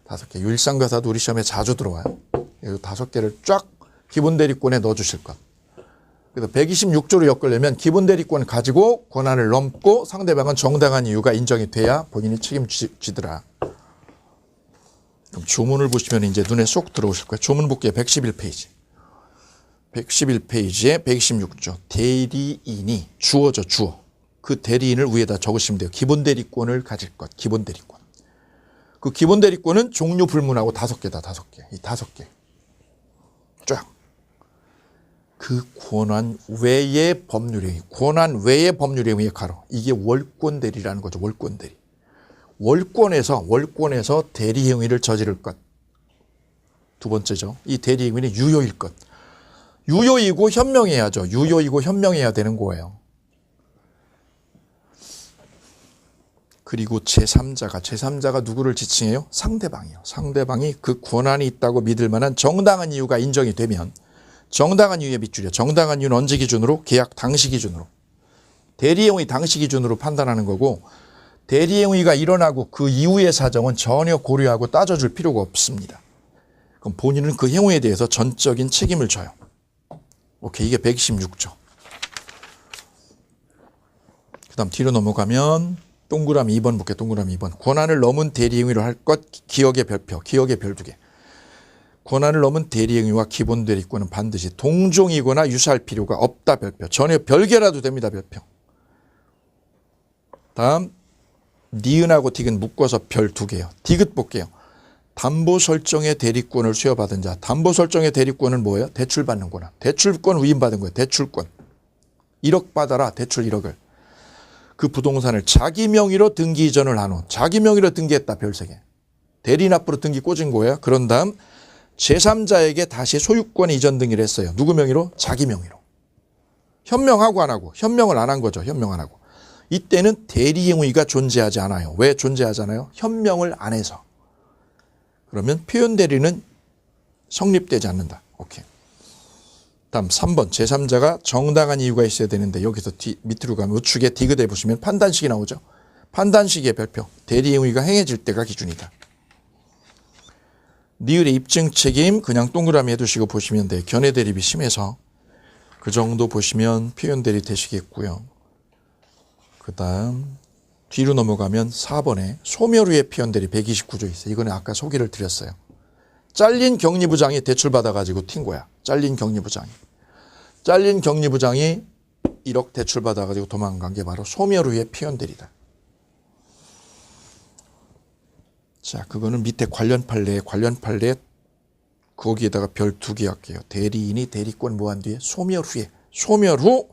5개. 일상가사도 우리 시험에 자주 들어와요. 이 5개를 쫙 기본대리권에 넣어주실 것. 그래서 126조로 엮으려면 기본대리권 가지고 권한을 넘고 상대방은 정당한 이유가 인정이 돼야 본인이 책임지더라. 그럼 조문을 보시면 이제 눈에 쏙 들어오실 거예요. 조문 볼게요. 111페이지. 111페이지에 126조. 대리인이 주어죠. 주어. 그 대리인을 위에다 적으시면 돼요. 기본대리권을 가질 것. 기본대리권. 그 기본대리권은 종류 불문하고 5개다. 5개. 이 5개. 쫙. 그 권한 외의 법률행위. 권한 외의 법률행위의 가로. 이게 월권대리라는 거죠. 월권대리. 월권에서 대리행위를 저지를 것. 두 번째죠. 이 대리행위는 유효일 것. 유효이고 현명해야죠. 유효이고 현명해야 되는 거예요. 그리고 제3자가 누구를 지칭해요? 상대방이요. 상대방이 그 권한이 있다고 믿을 만한 정당한 이유가 인정이 되면 정당한 이유의 밑줄이요. 정당한 이유는 언제 기준으로? 계약 당시 기준으로. 대리행위 당시 기준으로 판단하는 거고 대리행위가 일어나고 그 이후의 사정은 전혀 고려하고 따져줄 필요가 없습니다. 그럼 본인은 그 행위에 대해서 전적인 책임을 져요. 오케이. 이게 126조. 그 다음 뒤로 넘어가면 동그라미 2번 볼게요. 동그라미 2번. 권한을 넘은 대리행위를 할 것 기억의 별표. 기억의 별 2개. 권한을 넘은 대리행위와 기본대리권은 반드시 동종이거나 유사할 필요가 없다. 별표. 전혀 별개라도 됩니다. 별표. 다음 니은하고 디귿 묶어서 별 2개요. 디귿 볼게요. 담보 설정의 대리권을 수여받은 자. 담보 설정의 대리권은 뭐예요? 대출받는 권한. 대출권 위임받은 거예요. 대출권. 1억 받아라. 대출 1억을. 그 부동산을 자기 명의로 등기 이전을 한 후 자기 명의로 등기했다. 별 3개. 대리납부로 등기 꽂은 거예요. 그런 다음 제3자에게 다시 소유권 이전 등기를 했어요. 누구 명의로? 자기 명의로. 현명하고 안 하고. 현명을 안 한 거죠. 현명 안 하고. 이때는 대리행위가 존재하지 않아요. 왜 존재하지 않아요? 현명을 안 해서. 그러면 표현대리는 성립되지 않는다. 오케이. 다음 3번. 제3자가 정당한 이유가 있어야 되는데 여기서 밑으로 가면 우측에 디귿에 보시면 판단식이 나오죠. 판단식의 별표. 대리행위가 행해질 때가 기준이다. 니을의 입증 책임 그냥 동그라미 해두시고 보시면 돼요. 견해 대립이 심해서 그 정도 보시면 표현대리 되시겠고요. 그 다음 뒤로 넘어가면 4번에 소멸 후의 표현대리 129조 있어요. 이거는 아까 소개를 드렸어요. 잘린 격리부장이 대출받아가지고 튄 거야. 잘린 격리부장이 1억 대출받아가지고 도망간 게 바로 소멸 후의 표현대리다. 자, 그거는 밑에 관련 판례에 거기에다가 별 2개 할게요. 대리인이 대리권 모한 뒤에 소멸 후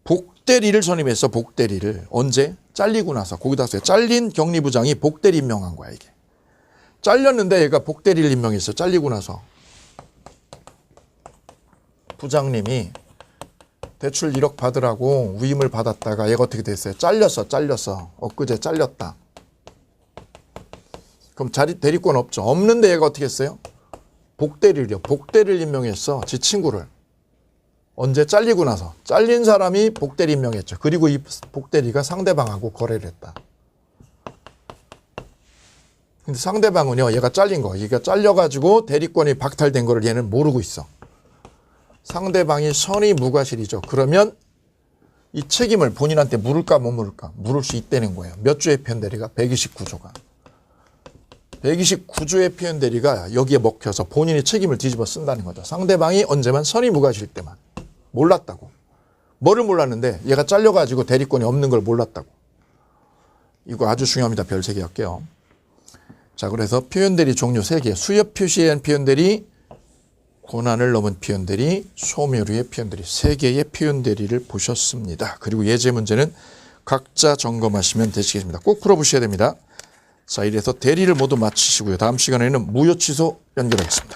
복대리를 선임했어. 복대리를. 언제? 잘리고 나서. 거기다 써요. 잘린 격리부장이 복대리 임명한 거야. 이게. 잘렸는데 얘가 복대리를 임명했어. 잘리고 나서. 부장님이 대출 1억 받으라고 위임을 받았다가 얘가 어떻게 됐어요? 잘렸어. 엊그제 잘렸다. 그럼 대리권 없죠. 없는데 얘가 어떻게 했어요? 복대리를 임명했어. 지 친구를. 언제? 잘리고 나서. 잘린 사람이 복대리 임명했죠. 그리고 이 복대리가 상대방하고 거래를 했다. 근데 상대방은요, 얘가 잘린 거. 얘가 잘려가지고 대리권이 박탈된 거를 얘는 모르고 있어. 상대방이 선의 무과실이죠. 그러면 이 책임을 본인한테 물을까 못 물을까? 물을 수 있다는 거예요. 몇 조의 표현대리가? 129조가. 129조의 표현대리가 여기에 먹혀서 본인이 책임을 뒤집어 쓴다는 거죠. 상대방이 언제만 선의 무과실 때만. 몰랐다고. 뭐를 몰랐는데 얘가 잘려가지고 대리권이 없는 걸 몰랐다고. 이거 아주 중요합니다. 별 3개 할게요. 자, 그래서 표현대리 종류 3개. 수협 표시에 의한 표현대리, 권한을 넘은 표현대리, 소멸 후의 표현대리. 3개의 표현대리를 보셨습니다. 그리고 예제 문제는 각자 점검하시면 되시겠습니다. 꼭 풀어보셔야 됩니다. 자, 이래서 대리를 모두 마치시고요. 다음 시간에는 무효 취소 연결하겠습니다.